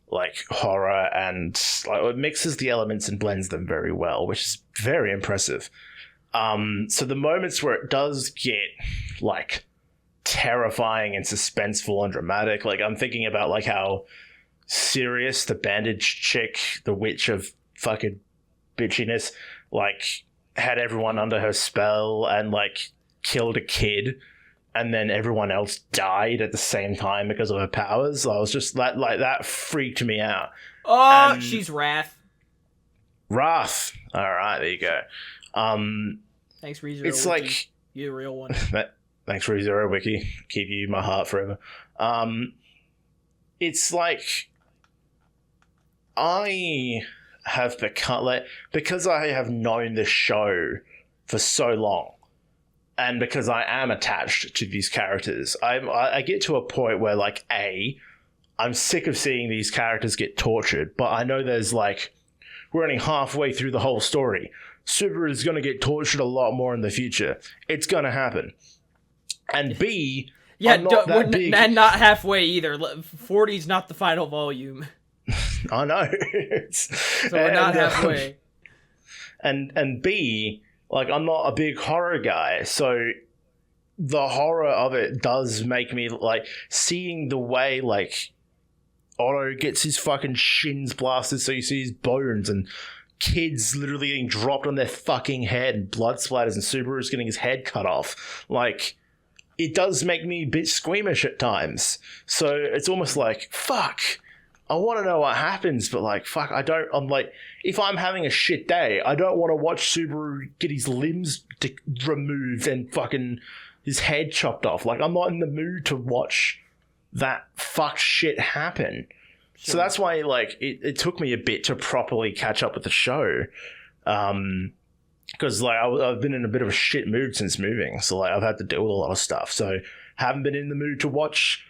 B: like, horror, and like it mixes the elements and blends them very well, which is very impressive. So the moments where it does get, like, terrifying and suspenseful and dramatic, like, I'm thinking about, like, how Sirius, the bandaged chick, the witch of fucking bitchiness, like, had everyone under her spell and, like, killed a kid, and then everyone else died at the same time because of her powers. I was just that freaked me out.
A: Oh, and she's Wrath.
B: Wrath. All right, there you go.
A: Thanks, ReZero.
B: It's
A: Wiki.
B: like
A: you're the real one.
B: Thanks, ReZero Wiki. Keep you in my heart forever. It's like I have become, like, because I have known this show for so long, and because I am attached to these characters, I get to a point where, like, I'm sick of seeing these characters get tortured, but I know there's, like, we're only halfway through the whole story. Subaru is going to get tortured a lot more in the future. It's going to happen. And B,
A: yeah, and not halfway either. 40's not the final volume.
B: I know.
A: So we're not halfway.
B: And B, like, I'm not a big horror guy, so the horror of it does make me, like, seeing the way, like, Otto gets his fucking shins blasted so you see his bones, and kids literally getting dropped on their fucking head, and blood splatters, and Subaru's getting his head cut off. Like, it does make me a bit squeamish at times. So it's almost like, fuck, I want to know what happens, but, like, fuck, I'm like, if I'm having a shit day, I don't want to watch Subaru get his limbs removed and fucking his head chopped off. Like, I'm not in the mood to watch that fucked shit happen. Sure. So that's why, like, it took me a bit to properly catch up with the show. Because, like, I've been in a bit of a shit mood since moving. So, like, I've had to deal with a lot of stuff. So, haven't been in the mood to watch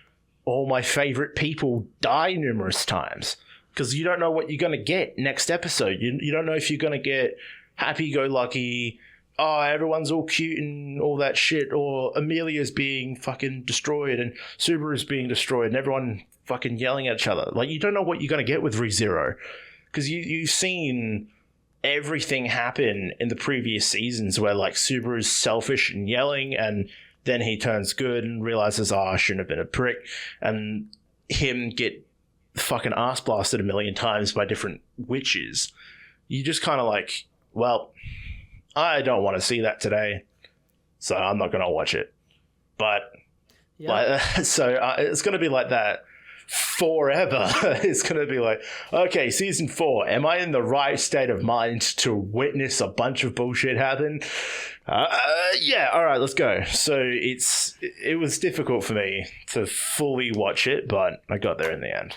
B: all my favorite people die numerous times, because you don't know what you're going to get next episode. You don't know if you're going to get happy-go-lucky, oh, everyone's all cute and all that shit, or Amelia's being fucking destroyed and Subaru's being destroyed and everyone fucking yelling at each other. Like, you don't know what you're going to get with ReZero, because you've seen everything happen in the previous seasons where, like, Subaru's selfish and yelling, and then he turns good and realizes, oh, I shouldn't have been a prick, and him get fucking ass blasted a million times by different witches. You just kind of like, well, I don't want to see that today, so I'm not going to watch it. But like, so it's going to be like that forever. It's going to be like, okay, season 4, am I in the right state of mind to witness a bunch of bullshit happen? Yeah, all right, let's go. So it was difficult for me to fully watch it, but I got there in the end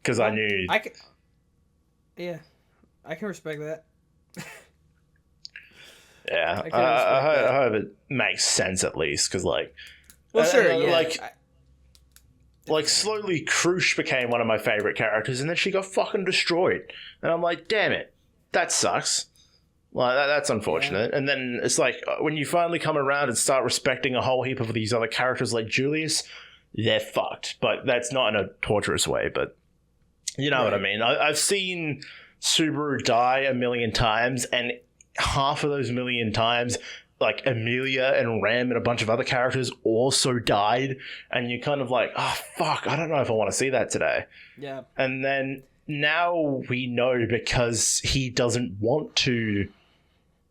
B: because I knew.
A: I can respect that.
B: Yeah,
A: I can respect
B: I
A: that.
B: hope it makes sense at least, because like,
A: Well, sure, yeah.
B: like slowly Krush became one of my favorite characters, and then she got fucking destroyed, and I'm like, damn it, that sucks. Well, that's unfortunate. And then it's like when you finally come around and start respecting a whole heap of these other characters like Julius, they're fucked. But that's not in a torturous way. But you know what I mean. I've seen Subaru die a million times, and half of those million times, like Amelia and Ram and a bunch of other characters also died, and you're kind of like, oh fuck, I don't know if I want to see that today.
A: Yeah.
B: And then now we know, because he doesn't want to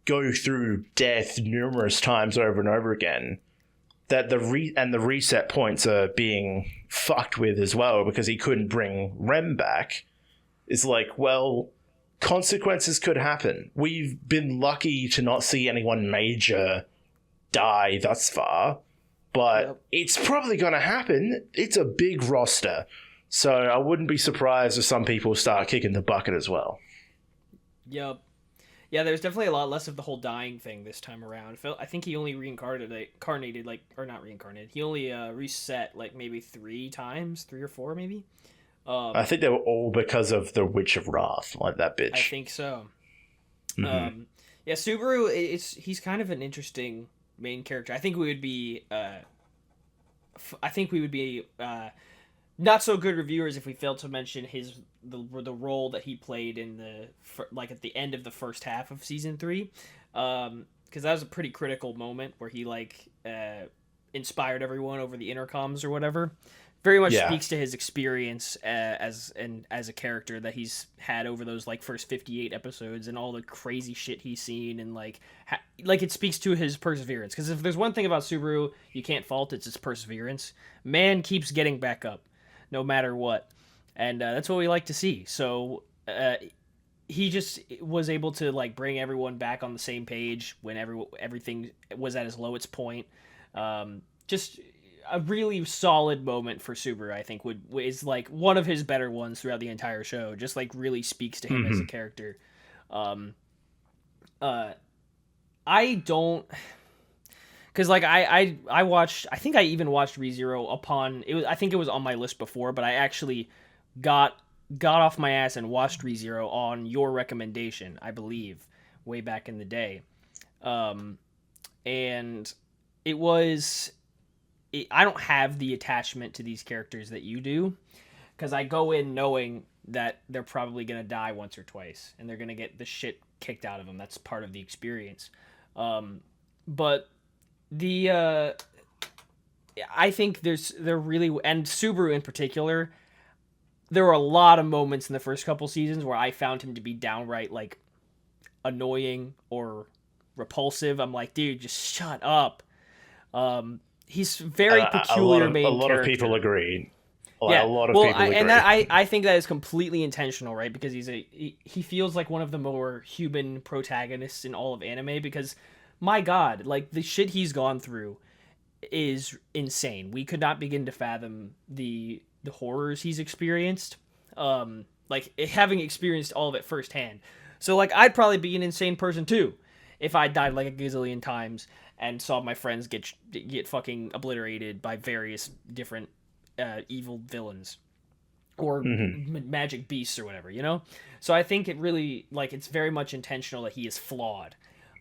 B: go through death numerous times over and over again, that the reset points are being fucked with as well, because he couldn't bring Rem back. It's like, well, consequences could happen. We've been lucky to not see anyone major die thus far, but it's probably going to happen. It's a big roster, so I wouldn't be surprised if some people start kicking the bucket as well.
A: Yep. Yeah, there's definitely a lot less of the whole dying thing this time around. I think he only reincarnated, like, or not reincarnated. He only reset like maybe 3 times, 3 or 4 maybe.
B: I think they were all because of the Witch of Wrath, like that bitch.
A: I think so. Mm-hmm. Yeah, Subaru, he's kind of an interesting main character. I think we would be not so good reviewers if we failed to mention the role that he played in at the end of the first half of season 3, because that was a pretty critical moment where he inspired everyone over the intercoms or whatever. Very much speaks to his experience as a character that he's had over those first 58 episodes and all the crazy shit he's seen, and it speaks to his perseverance. Because if there's one thing about Subaru you can't fault, it's his perseverance. Man keeps getting back up, no matter what, and that's what we like to see. So he just was able to bring everyone back on the same page when everything was at its lowest point. Just a really solid moment for Subaru, I think, is one of his better ones throughout the entire show. Just really speaks to him as a character. I don't, because I watched. I think I even watched ReZero upon it was. I think it was on my list before, but I actually got off my ass and watched ReZero on your recommendation, I believe, way back in the day, and it was. I don't have the attachment to these characters that you do, because I go in knowing that they're probably going to die once or twice, and they're going to get the shit kicked out of them. That's part of the experience. But I think they're really, and Subaru in particular, there were a lot of moments in the first couple seasons where I found him to be downright annoying or repulsive. I'm like, dude, just shut up. He's very peculiar main character.
B: A lot of people agree. A lot of people agree.
A: And I think that is completely intentional, right? Because he feels like one of the more human protagonists in all of anime, because my God, the shit he's gone through is insane. We could not begin to fathom the horrors he's experienced. Having experienced all of it firsthand. So I'd probably be an insane person too if I died a gazillion times and saw my friends get fucking obliterated by various different evil villains or magic beasts or whatever, you know? So I think it really, it's very much intentional that he is flawed.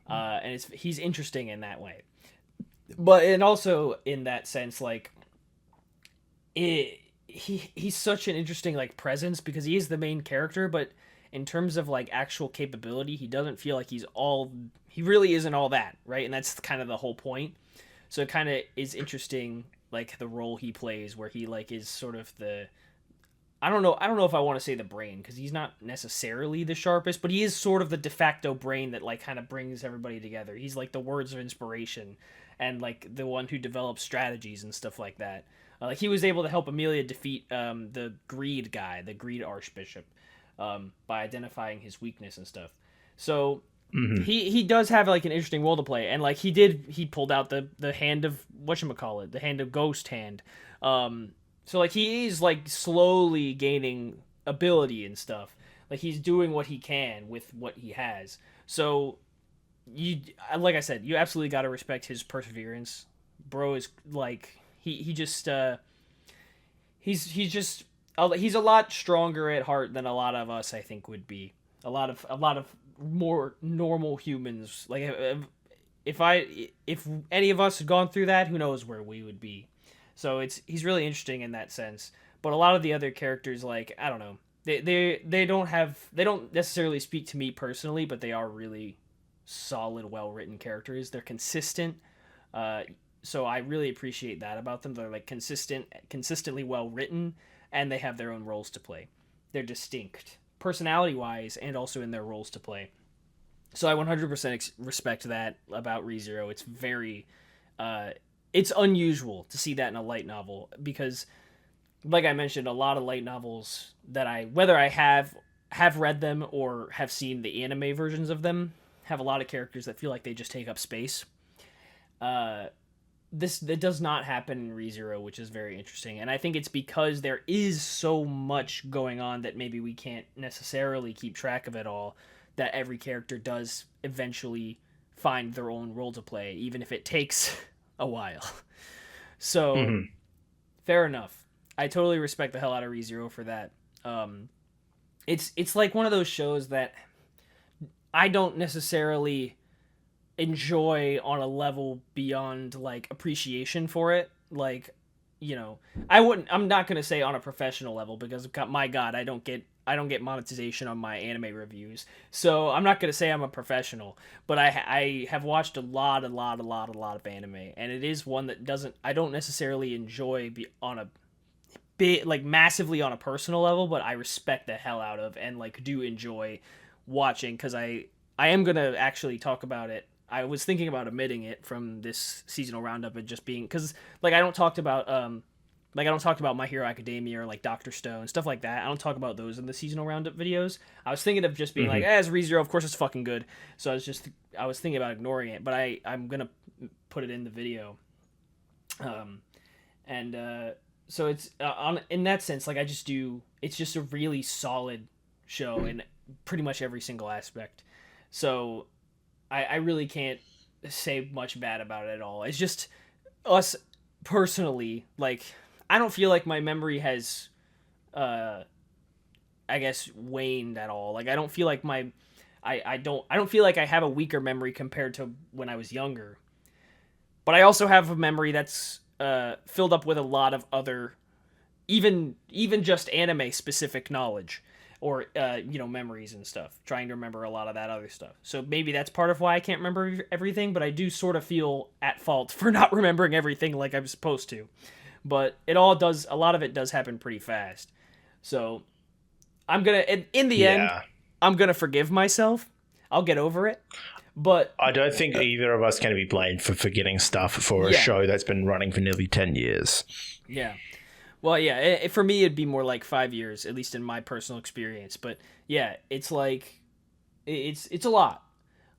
A: And he's interesting in that way. But, and also in that sense, he's such an interesting, presence, because he is the main character, but in terms of actual capability, he doesn't feel like he really isn't all that, right? And that's kind of the whole point. So it kind of is interesting, the role he plays, where he is sort of the, I don't know if I want to say the brain, because he's not necessarily the sharpest, but he is sort of the de facto brain that kind of brings everybody together. He's the words of inspiration, and the one who develops strategies and stuff like that. He was able to help Amelia defeat the greed guy, the greed archbishop, by identifying his weakness and stuff. So he does have an interesting role to play, and he pulled out the hand of whatchamacallit, the hand of Ghost Hand. So he is slowly gaining ability and stuff. He's doing what he can with what he has. So you like I said, you absolutely got to respect his perseverance. Bro is like he just he's just he's a lot stronger at heart than a lot of us I think would be. A lot of more normal humans. Like if any of us had gone through that, who knows where we would be. So he's really interesting in that sense. But a lot of the other characters, like, I don't know, they don't necessarily speak to me personally, but they are really solid, well written characters. They're consistent. So I really appreciate that about them. They're like consistently well written, and they have their own roles to play. They're distinct, personality-wise, and also in their roles to play. So I 100% respect that about ReZero. It's very, it's unusual to see that in a light novel because, like I mentioned, a lot of light novels that whether I have read them or have seen the anime versions of them, have a lot of characters that feel like they just take up space. That does not happen in ReZero, which is very interesting. And I think it's because there is so much going on that maybe we can't necessarily keep track of it all, that every character does eventually find their own role to play, even if it takes a while. So, fair enough. I totally respect the hell out of ReZero for that. It's like one of those shows that I don't necessarily enjoy on a level beyond like appreciation for it. Like, you know, I'm not going to say on a professional level because my God, I don't get monetization on my anime reviews. So I'm not going to say I'm a professional, but I have watched a lot of anime, and it is one that I don't necessarily enjoy on a bit like massively on a personal level, but I respect the hell out of and like do enjoy watching because I am going to actually talk about it. I was thinking about omitting it from this seasonal roundup and just being because like I don't talk about My Hero Academia or like Dr. Stone, stuff like that. I don't talk about those in the seasonal roundup videos. I was thinking of just being like, as ReZero, of course it's fucking good. So I was thinking about ignoring it, but I'm gonna put it in the video. So it's in that sense, like it's just a really solid show in pretty much every single aspect. So I really can't say much bad about it at all. It's just us personally, like I don't feel like my memory has I guess waned at all. Like I don't feel like I don't feel like I have a weaker memory compared to when I was younger. But I also have a memory that's filled up with a lot of other even just anime specific knowledge or memories and stuff, trying to remember a lot of that other stuff. So maybe that's part of why I can't remember everything, but I do sort of feel at fault for not remembering everything like I'm supposed to. But a lot of it does happen pretty fast. So I'm going to, in the end, I'm going to forgive myself. I'll get over it. But
B: I don't think either of us can be blamed for forgetting stuff for a show that's been running for nearly 10 years.
A: Yeah. Well, yeah, for me, it'd be more like 5 years, at least in my personal experience. But yeah, it's like, it's a lot.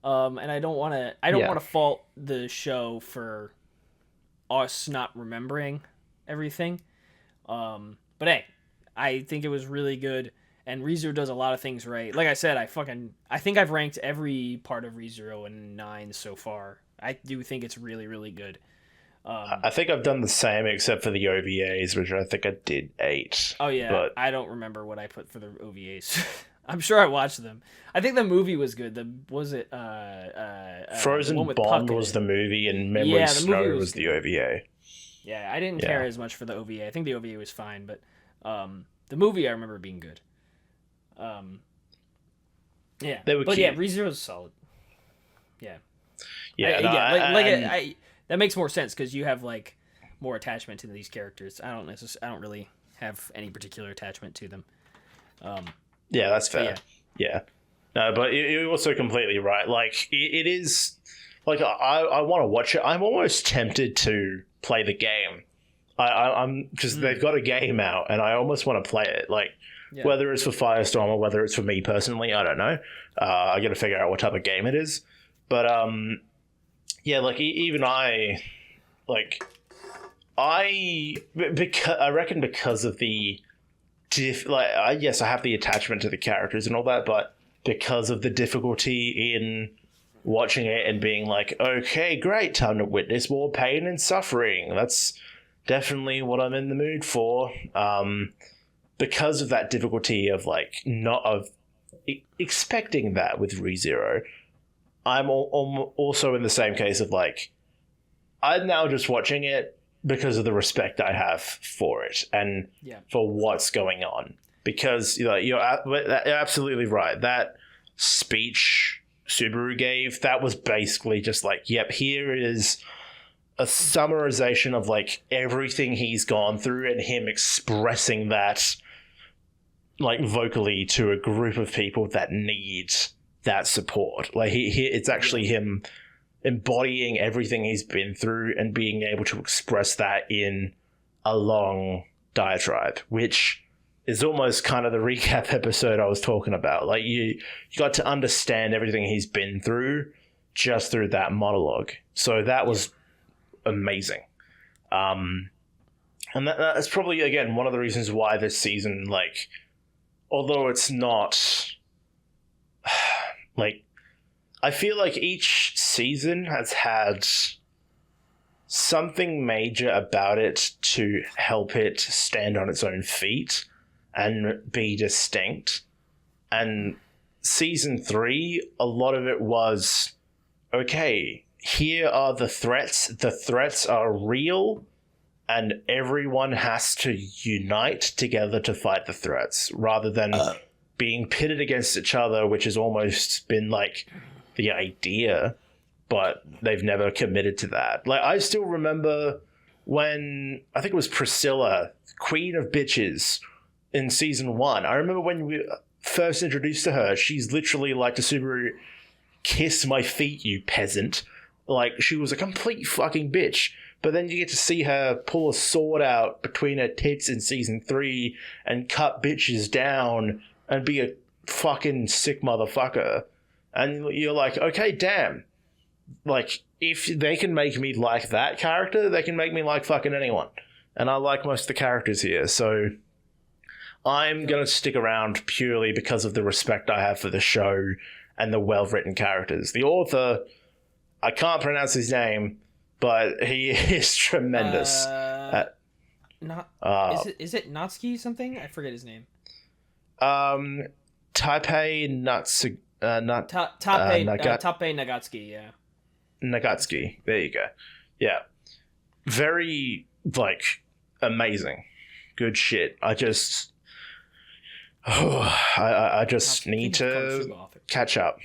A: And I don't want to fault the show for us not remembering everything. But hey, I think it was really good. And ReZero does a lot of things right. Like I said, I think I've ranked every part of ReZero in 9 so far. I do think it's really, really good.
B: I think I've done the same except for the OVAs, which I think I did 8.
A: Oh yeah,
B: but
A: I don't remember what I put for the OVAs. I'm sure I watched them. I think the movie was good.
B: Frozen Bond was the movie, and Memory Snow was the OVA.
A: Yeah, I didn't care as much for the OVA. I think the OVA was fine, but the movie I remember being good. Yeah,
B: they were
A: but
B: cute.
A: yeah, ReZero's solid. Yeah,
B: yeah.
A: That makes more sense because you have like more attachment to these characters. I don't really have any particular attachment to them.
B: Yeah, that's fair. Yeah. No, but you're also completely right. Like it is, like I want to watch it. I'm almost tempted to play the game. I'm because they've got a game out, and I almost want to play it. Like whether it's for FireStorm or whether it's for me personally, I don't know. I got to figure out what type of game it is. But yeah, like even I reckon because of the yes, I have the attachment to the characters and all that, but because of the difficulty in watching it and being like, okay, great, time to witness more pain and suffering. That's definitely what I'm in the mood for. Because of that difficulty of expecting that with ReZero, I'm also in the same case of like, I'm now just watching it because of the respect I have for it and for what's going on. Because you're absolutely right. That speech Subaru gave, that was basically just like, yep, here is a summarization of like everything he's gone through and him expressing that like vocally to a group of people that need that support. Like it's actually him embodying everything he's been through and being able to express that in a long diatribe, which is almost kind of the recap episode I was talking about. Like you got to understand everything he's been through just through that monologue. So that was amazing. And that's probably, again, one of the reasons why this season, like, although it's not like, I feel like each season has had something major about it to help it stand on its own feet and be distinct. And season 3, a lot of it was, okay, here are the threats. The threats are real, and everyone has to unite together to fight the threats, rather than being pitted against each other, which has almost been like the idea, but they've never committed to that. Like, I still remember when, I think it was Priscilla, Queen of Bitches, in season 1. I remember when we first introduced to her, she's literally like to Subaru, kiss my feet, you peasant. Like, she was a complete fucking bitch. But then you get to see her pull a sword out between her tits in season 3 and cut bitches down and be a fucking sick motherfucker. And you're like, okay, damn. Like, if they can make me like that character, they can make me like fucking anyone. And I like most of the characters here, so I'm going to stick around purely because of the respect I have for the show and the well-written characters. The author, I can't pronounce his name, but he is tremendous.
A: Is it Natsuki something? I forget his name.
B: Taipei Natsu...
A: Taipei Nagatsuki, yeah.
B: Nagatsuki, there you go. Yeah. Very, like, amazing. Good shit. I just need to catch up.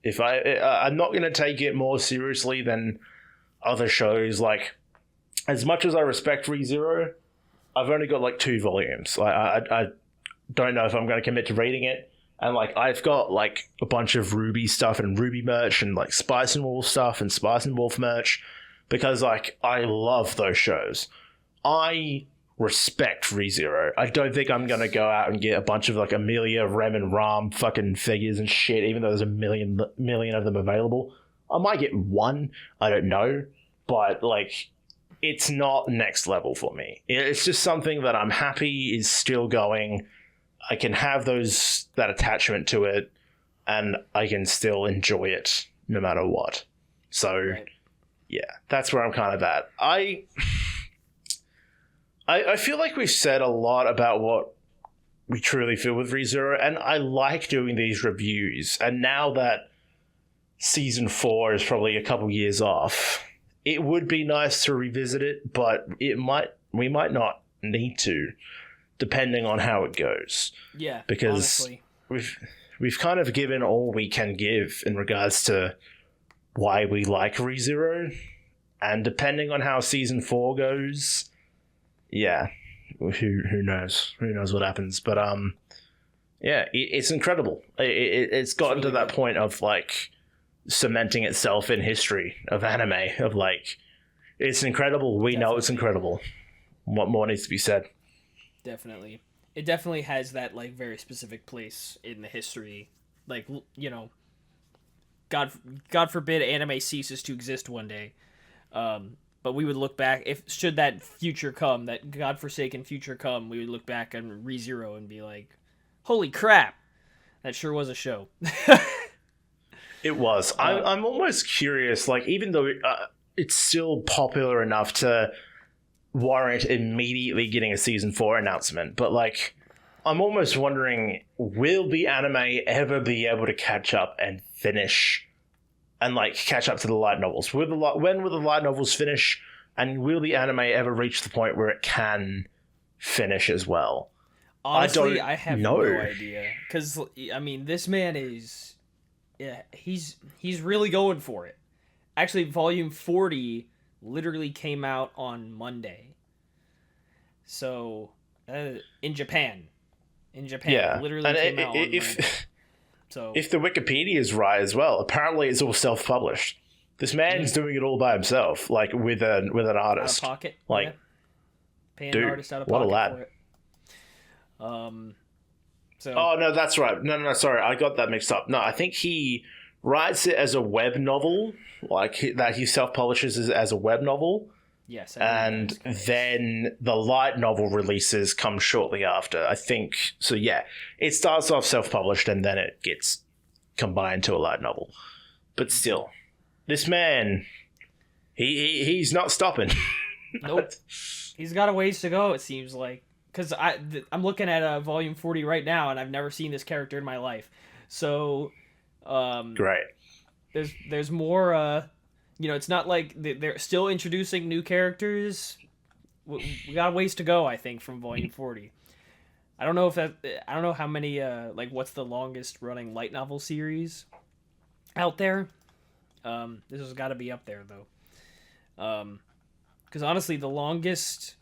B: If I'm not going to take it more seriously than other shows. Like, as much as I respect ReZero, I've only got like 2 volumes. I don't know if I'm going to commit to reading it. And like, I've got like a bunch of Ruby stuff and Ruby merch and like Spice and Wolf stuff and Spice and Wolf merch, because like, I love those shows. I respect ReZero. I don't think I'm going to go out and get a bunch of like Amelia, Rem, and Ram fucking figures and shit, even though there's a million of them available. I might get 1, I don't know, but like, it's not next level for me. It's just something that I'm happy is still going. I can have that attachment to it, and I can still enjoy it no matter what. So, yeah, that's where I'm kind of at. I feel like we've said a lot about what we truly feel with ReZero, and I like doing these reviews. And now that season 4 is probably a couple years off, it would be nice to revisit it, but we might not need to, depending on how it goes.
A: Yeah,
B: because
A: honestly,
B: we've kind of given all we can give in regards to why we like ReZero, and depending on how season 4 goes, yeah, who knows what happens. But yeah, it's incredible. It's gotten to that point of like cementing itself in history of anime, of like, it's incredible. We know it's incredible. What more needs to be said?
A: Definitely. It definitely has that like very specific place in the history. Like, you know, God forbid anime ceases to exist one day. But we would look back, should that future come, that godforsaken future come, we would look back on ReZero and be like, holy crap, that sure was a show.
B: It was. I'm almost curious, like, even though it's still popular enough to warrant immediately getting a season 4 announcement, but, like, I'm almost wondering, will the anime ever be able to catch up and finish and, like, catch up to the light novels? When will the light novels finish, and will the anime ever reach the point where it can finish as well?
A: Honestly, I have no idea. Because, I mean, this man is... Yeah, he's really going for it. Actually, Volume 40 literally came out on Monday. So, in Japan.
B: Yeah.
A: Literally
B: and
A: came out on Monday.
B: If the Wikipedia is right as well, apparently it's all self-published. This man's doing it all by himself, like with an artist.
A: Out of pocket.
B: Like,
A: yeah. Paying
B: dude,
A: an artist out of
B: what
A: pocket
B: a lad.
A: for it. So.
B: Oh, no, that's right. No, sorry. I got that mixed up. No, I think he writes it as a web novel, that he self-publishes as a web novel.
A: Yes.
B: And then the light novel releases come shortly after, I think. So, yeah, it starts off self-published and then it gets combined to a light novel. But still, this man, he's not stopping.
A: Nope. He's got a ways to go, it seems like. Because I'm looking at Volume 40 right now, and I've never seen this character in my life. So,
B: great.
A: There's more. It's not like they're still introducing new characters. We got a ways to go, I think, from Volume 40. I don't know how many. What's the longest running light novel series out there? This has got to be up there though. Because honestly, the longest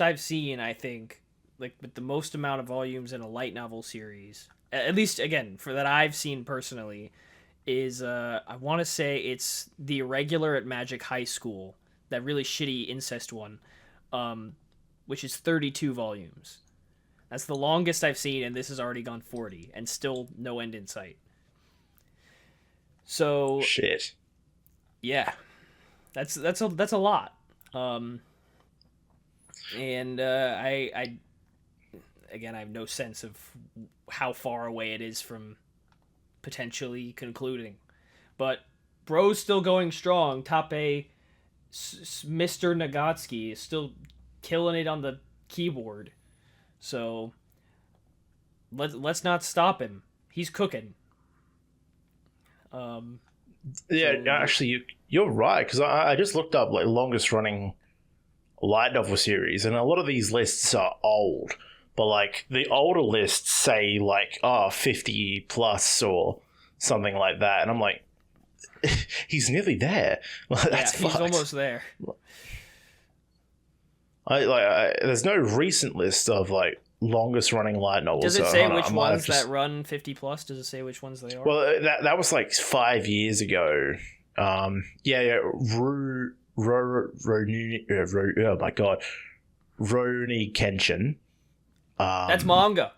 A: I've seen, I think, like with the most amount of volumes in a light novel series, at least again for that I've seen personally, is I want to say it's The Irregular at Magic High School, that really shitty incest one, which is 32 volumes. That's the longest I've seen, and this has already gone 40, and still no end in sight. So
B: shit.
A: Yeah, that's a lot. And I have no sense of how far away it is from potentially concluding, but bro's still going strong. Tape, Mr. Nagatsuki is still killing it on the keyboard, so let's not stop him. He's cooking.
B: Actually, you're right, because I just looked up like longest running light novel series, and a lot of these lists are old, but like the older lists say like 50 plus or something like that, and I'm like, he's nearly there. That's
A: he's almost there.
B: There's no recent list of like longest running light novels.
A: Does it say which ones that run 50 plus? Does it say which ones they are?
B: Well, that was like 5 years ago. Oh my god, Rurouni Kenshin.
A: That's manga.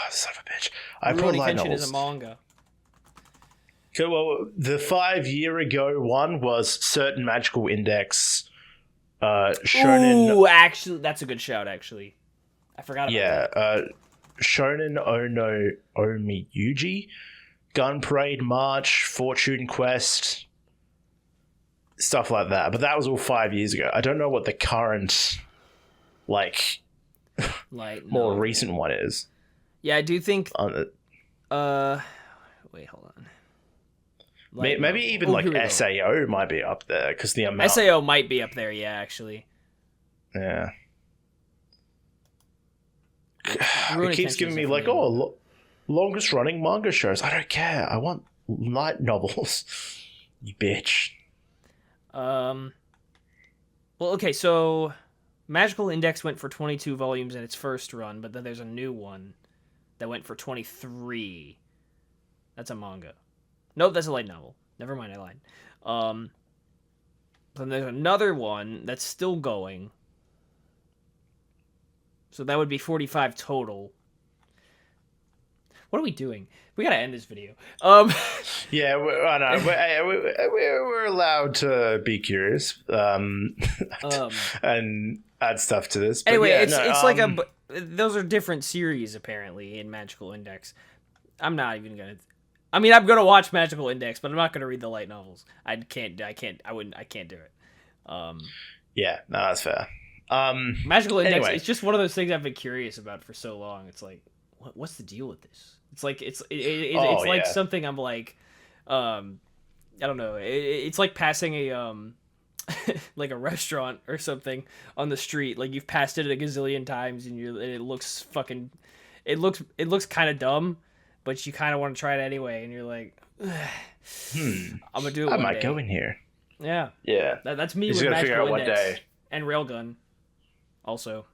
B: Son of a bitch!
A: Rurouni Kenshin is a manga.
B: Okay, well, the 5 year ago one was Certain Magical Index. Shonen.
A: Ooh, actually, that's a good shout. Actually, I forgot about that.
B: Shonen Ono Omi Yuji, Gun Parade March, Fortune Quest, stuff like that. But that was all 5 years ago. I don't know what the current, more recent one is.
A: Yeah, I do think. Wait, hold on.
B: Maybe even SAO might be up there because the amount.
A: SAO might be up there, yeah, actually.
B: Yeah. It keeps giving me longest running manga shows. I don't care. I want light novels. You bitch.
A: Well, okay, so Magical Index went for 22 volumes in its first run, but then there's a new one that went for 23. That's a manga. Nope, that's a light novel. Never mind, I lied. Then there's another one that's still going. So that would be 45 total. What are we doing? We gotta end this video.
B: Yeah, I know. We're allowed to be curious and add stuff to this. But
A: anyway,
B: yeah,
A: it's like those are different series apparently in Magical Index. I'm not even gonna. I mean, I'm gonna watch Magical Index, but I'm not gonna read the light novels. I can't do it.
B: Yeah, no, that's fair.
A: Magical Index.
B: Anyway.
A: It's just one of those things I've been curious about for so long. It's like, what's the deal with this? It's like it's like something I'm like, I don't know. It's like passing a like a restaurant or something on the street. Like you've passed it a gazillion times, and it looks kind of dumb, but you kind of want to try it anyway, and you're like, I'm gonna do it.
B: I might go in here.
A: Yeah. That's me
B: with
A: Magical Index and Railgun. Also,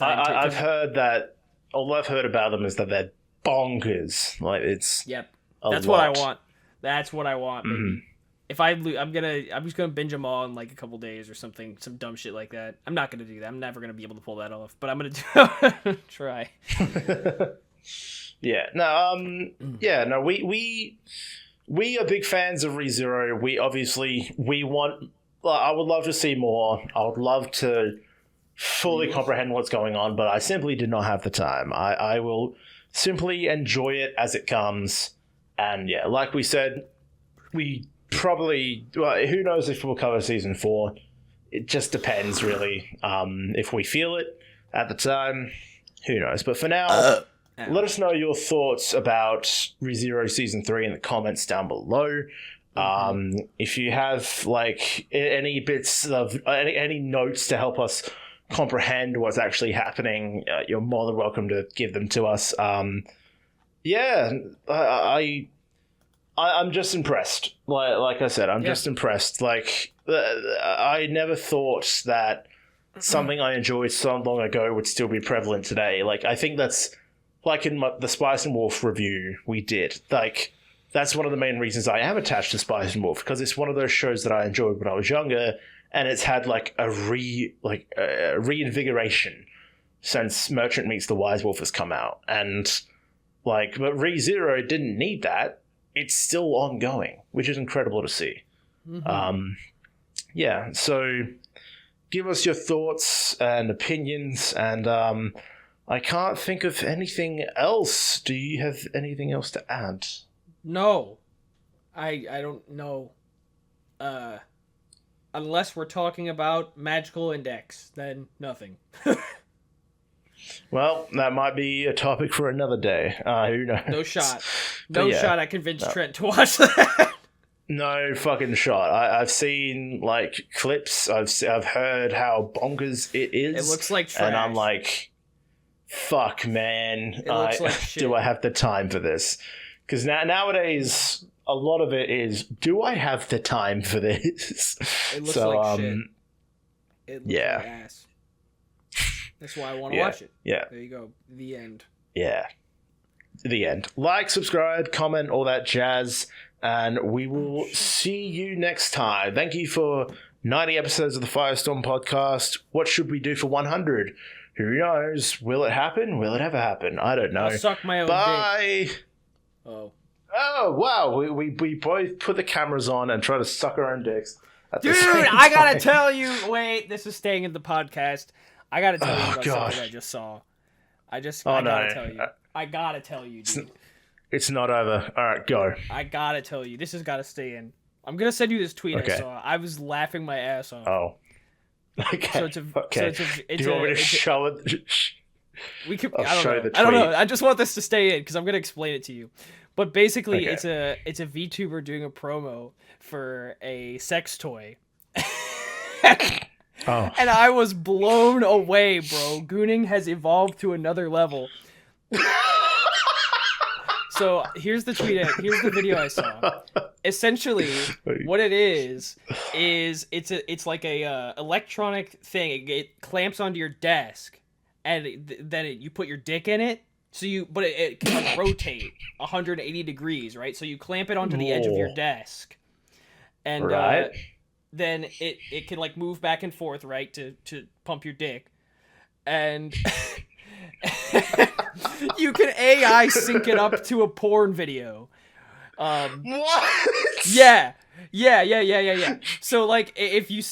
B: I've heard that. All I've heard about them is that they're bonkers. Like it's.
A: Yep. That's what I want. That's what I want.
B: Mm-hmm.
A: If I'm just gonna binge them all in like a couple days or something, some dumb shit like that. I'm not gonna do that. I'm never gonna be able to pull that off. But I'm gonna try.
B: Yeah. No. Yeah. No. We are big fans of ReZero. We want. I would love to see more. I would love to fully comprehend what's going on, but I simply did not have the time. I will simply enjoy it as it comes. And yeah, like we said, we probably, who knows if we'll cover season 4. It just depends, really. If we feel it at the time, who knows. But for now, let us know your thoughts about ReZero season 3 in the comments down below. If you have like any bits of any notes to help us comprehend what's actually happening, you're more than welcome to give them to us. Yeah, I'm just impressed. Like I said, I'm just impressed. Like I never thought that something I enjoyed so long ago would still be prevalent today. Like I think that's like in the Spice and Wolf review we did. Like that's one of the main reasons I am attached to Spice and Wolf, because it's one of those shows that I enjoyed when I was younger, and it's had like a reinvigoration since Merchant Meets the Wise Wolf has come out. And like, but ReZero didn't need that. It's still ongoing, which is incredible to see. Yeah, so give us your thoughts and opinions, and I can't think of anything else. Do you have anything else to add?
A: No. I don't know. Unless we're talking about Magical Index, then nothing.
B: Well, that might be a topic for another day. Who knows?
A: No shot. Shot I convinced Trent to watch that.
B: No fucking shot. I've seen like clips. I've heard how bonkers it is.
A: It looks like trash.
B: And I'm like, fuck, man.
A: It looks like shit.
B: Do I have the time for this? Because nowadays, a lot of it is, do I have the time for this?
A: It looks like shit. It looks like ass. That's why I want to watch it.
B: Yeah.
A: There you go. The end.
B: Yeah. The end. Like, subscribe, comment, all that jazz, and we will see you next time. Thank you for 90 episodes of the FireStorm Podcast. What should we do for 100? Who knows? Will it happen? Will it ever happen? I don't know.
A: I'll suck my own dick.
B: Oh, wow. We both put the cameras on and try to suck our own dicks.
A: Dude, I gotta tell you. Wait, this is staying in the podcast. I gotta tell you about something I just saw. I gotta tell you. I gotta tell you, dude.
B: It's not over. All right, go.
A: I gotta tell you. This has gotta stay in. I'm gonna send you this tweet I saw. I was laughing my ass off.
B: Oh. Okay.
A: Do you want me to
B: show it?
A: We could. I don't know. I just want this to stay in because I'm gonna explain it to you. But basically, it's a VTuber doing a promo for a sex toy.
B: Oh.
A: And I was blown away, bro. Gooning has evolved to another level. So here's the video I saw. Essentially, what it is it's like a electronic thing. It clamps onto your desk, and then you put your dick in it. So but it can like rotate 180 degrees, right? So you clamp it onto the edge of your desk, and then it can like move back and forth, right, to pump your dick, and you can AI sync it up to a porn video.
B: What?
A: Yeah. So like if you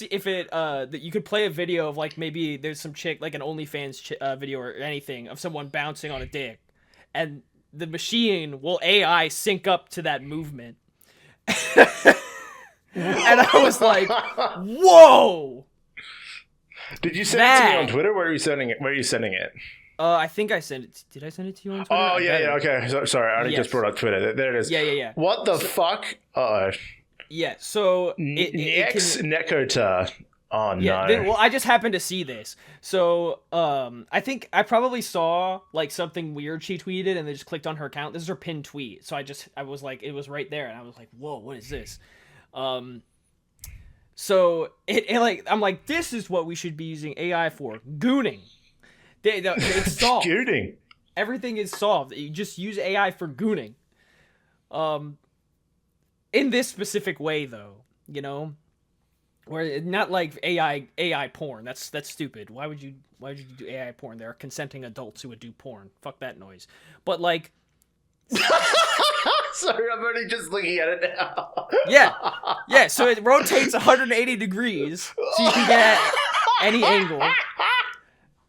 A: could play a video of like maybe there's some chick like an OnlyFans video or anything of someone bouncing on a dick, and the machine will AI sync up to that movement. And I was like, whoa!
B: Did you send it to me on Twitter? Where are you sending it?
A: I think I sent it. Did I send it to you on Twitter?
B: Oh, yeah, okay. Sorry, I only just brought up Twitter. There it is.
A: Yeah.
B: What the fuck? Uh-oh.
A: Yeah, so...
B: Nekota. Oh,
A: yeah,
B: no.
A: Well, I just happened to see this. So, I think I probably saw, like, something weird she tweeted, and they just clicked on her account. This is her pinned tweet. So I was like, it was right there, and I was like, whoa, what is this? So I'm like, this is what we should be using AI for. Gooning. It's solved.
B: Gooning.
A: Everything is solved. You just use AI for gooning. In this specific way, though, you know, where not like AI porn. That's stupid. Why would you do AI porn? There are consenting adults who would do porn. Fuck that noise. But like.
B: Sorry, I'm only just looking at it now.
A: Yeah. So it rotates 180 degrees, so you can get at any angle,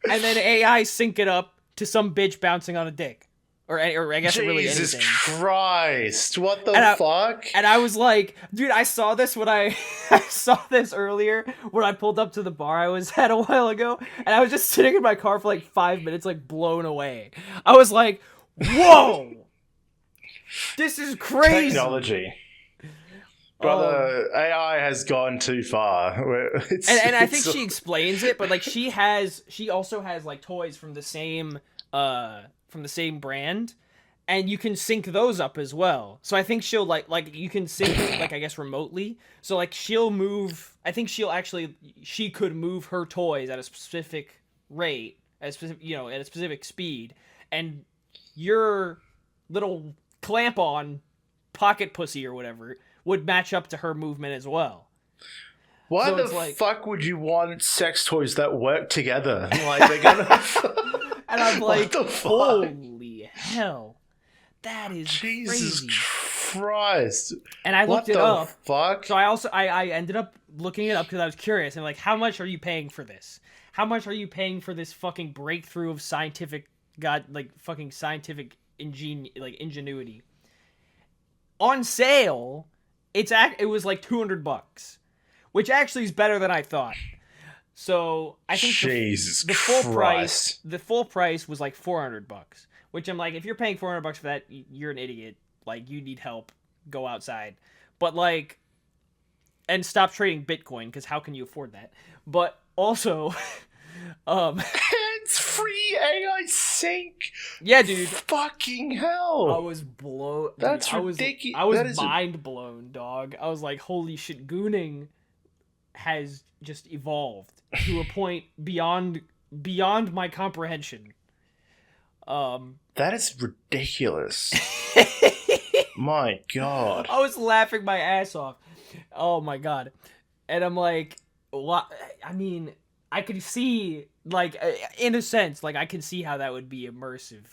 A: and then AI sync it up to some bitch bouncing on a dick, or I guess really anything.
B: Jesus Christ! What the fuck?
A: And I was like, dude, I saw this when I saw this earlier when I pulled up to the bar I was at a while ago, and I was just sitting in my car for like 5 minutes, like blown away. I was like, whoa. This is crazy.
B: Technology. Brother, AI has gone too far.
A: And I think she explains it, but like she also has like toys from the same brand, and you can sync those up as well. So I think she'll like you can sync like I guess remotely. So like she'll move. I think she could move her toys at a specific rate, at a specific speed, and your little clamp-on pocket pussy or whatever would match up to her movement as well.
B: Why the fuck would you want sex toys that work together? Like they're gonna.
A: And I'm like, holy hell, that is
B: Jesus
A: crazy.
B: Christ!
A: And I looked it up.
B: Fuck?
A: So I ended up looking it up because I was curious and like, how much are you paying for this? How much are you paying for this fucking breakthrough of fucking scientific ingenuity? On sale, it was like $200, which actually is better than I thought. So I think the full price was like $400, which I'm like, if you're paying $400 for that, you're an idiot. Like, you need help. Go outside. But like, and stop trading Bitcoin, because how can you afford that? But also,
B: it's free AI sync.
A: Yeah, dude.
B: Fucking hell.
A: I was blown.
B: That's ridiculous.
A: I was mind blown, dog. I was like, holy shit, gooning has just evolved to a point beyond my comprehension.
B: That is ridiculous. My God.
A: I was laughing my ass off. Oh my God. And I'm like, I mean, I could see, like, in a sense, like, I can see how that would be immersive,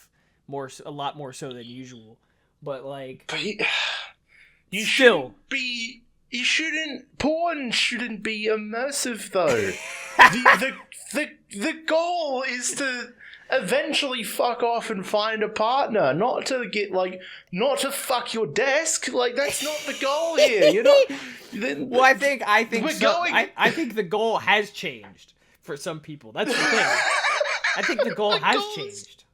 A: a lot more so than usual. But like,
B: porn shouldn't be immersive though. the goal is to eventually fuck off and find a partner, not to fuck your desk. Like, that's not the goal here. You're not.
A: Well, I think I think the goal has changed for some people. That's the thing. I think the goal has changed.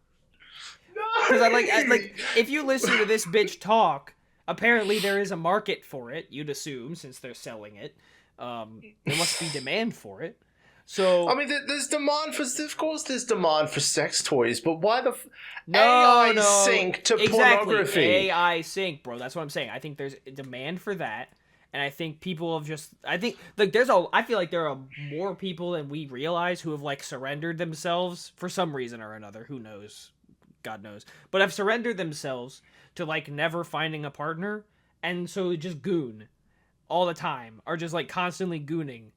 A: Because I like if you listen to this bitch talk, apparently there is a market for it. You'd assume, since they're selling it, there must be demand for it. So
B: I mean, there's demand for. Of course, there's demand for sex toys, but why the
A: AI
B: sync to pornography?
A: AI sync, bro. That's what I'm saying. I think there's demand for that, and I think people have just. I think like I feel like there are more people than we realize who have like surrendered themselves for some reason or another. Who knows? God knows. But have surrendered themselves to like never finding a partner, and so just goon all the time, or just like constantly gooning.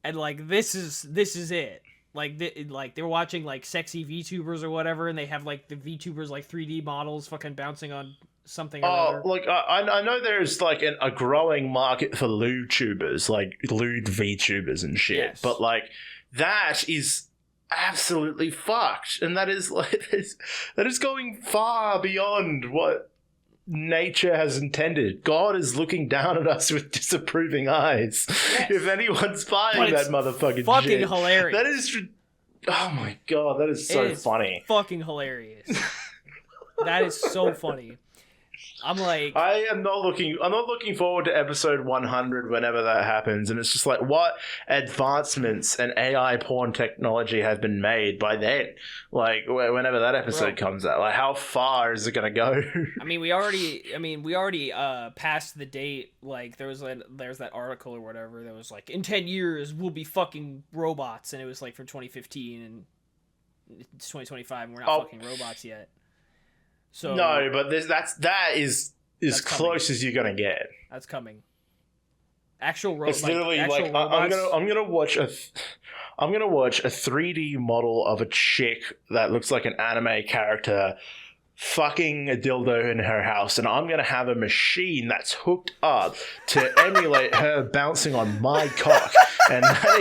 A: And like this is it. Like they're watching like sexy VTubers or whatever, and they have like the VTubers like 3D models fucking bouncing on something. Or other.
B: Like I know there's like a growing market for lewd tubers, like lewd VTubers and shit. Yes. But like that is absolutely fucked, and that is like that is going far beyond what nature has intended. God is looking down at us with disapproving eyes. Yes. If anyone's buying that motherfucking
A: fucking
B: shit,
A: hilarious.
B: That is, oh my god, that is so funny.
A: Fucking hilarious. That is so funny. I'm not looking forward to episode 100 whenever that happens, and it's just like, what advancements and AI porn technology have been made by then? Like, whenever that episode comes out, like, how far is it gonna go? I mean, we already passed the date. Like, there's that article or whatever that was like, in 10 years we'll be fucking robots, and it was like from 2015, and it's 2025, and we're not fucking robots yet. So
B: no, but that is as close as you're gonna get.
A: That's coming. Actual robots.
B: It's literally like I'm gonna watch a 3D model of a chick that looks like an anime character fucking a dildo in her house, and I'm gonna have a machine that's hooked up to emulate her bouncing on my cock, and what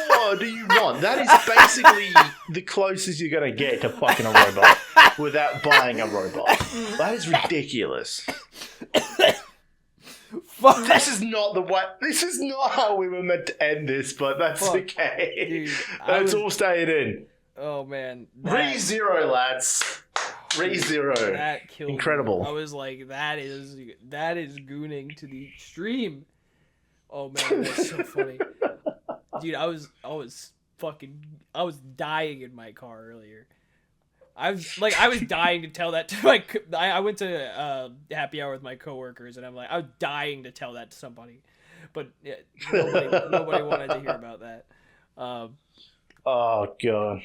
B: more do you want? That is basically the closest you're gonna get to fucking a robot without buying a robot. That is ridiculous.
A: Fuck.
B: This is not how we were meant to end this, but that's okay. Dude, let's all stay in.
A: Oh man,
B: rezero, lads. rezero.
A: That killed
B: Incredible.
A: Me. I was like, that is gooning to the extreme. Oh man, that's so funny. Dude, I was dying in my car earlier. I was dying to tell that to I went to happy hour with my coworkers, and I was dying to tell that to somebody, but yeah, nobody wanted to hear about that.
B: Oh god.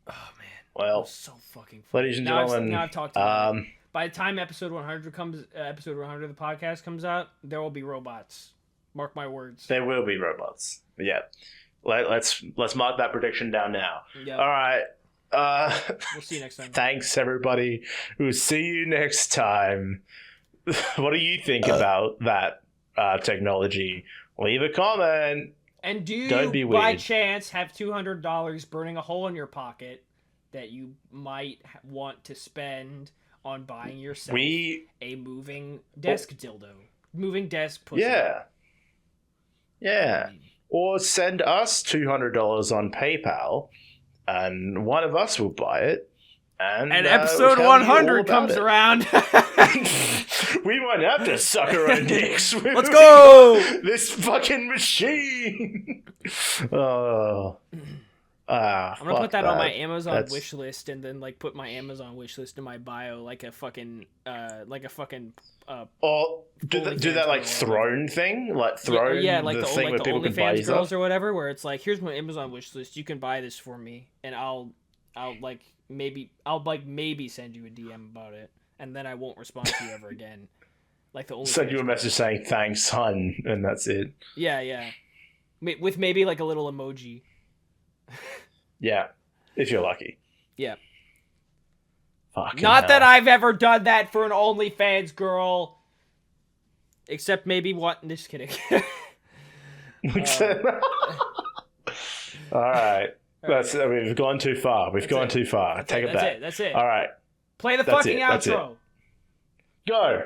A: Oh man.
B: Well,
A: so fucking funny.
B: Ladies and gentlemen,
A: now I've talked about it. By the time episode 100 of the podcast comes out, there will be robots. Mark my words.
B: There will be robots. Yeah. Let's mark that prediction down now. Yep. All right.
A: We'll see you next time.
B: Thanks, everybody. We'll see you next time. What do you think about that technology? Leave a comment.
A: And do you, by chance, have $200 burning a hole in your pocket that you might want to spend on buying yourself a moving desk dildo? Moving desk pussy.
B: Yeah. Yeah. Or send us $200 on PayPal, and one of us will buy it. And
A: episode 100 comes around.
B: We might have to suck our own dicks.
A: Let's go!
B: This fucking machine. Oh.
A: I'm gonna put that on my Amazon wish list, and then put my Amazon wish list in my bio like a fucking
B: or do that throne thing, throne the thing where people can buy
A: girls
B: stuff
A: or whatever, where it's like, here's my Amazon wish list, you can buy this for me, and I'll maybe send you a DM about it, and then I won't respond to you ever again. Like the only
B: send you a message saying thanks, son, and that's it.
A: Yeah. With maybe a little emoji.
B: Yeah, if you're lucky.
A: Yeah.
B: Fucking
A: Not
B: hell.
A: that I've ever done that for an OnlyFans girl. Except maybe what? Just kidding.
B: All right. We've gone too far. We've gone too far. Take it back.
A: That's it.
B: All right.
A: Play the fucking outro.
B: Go.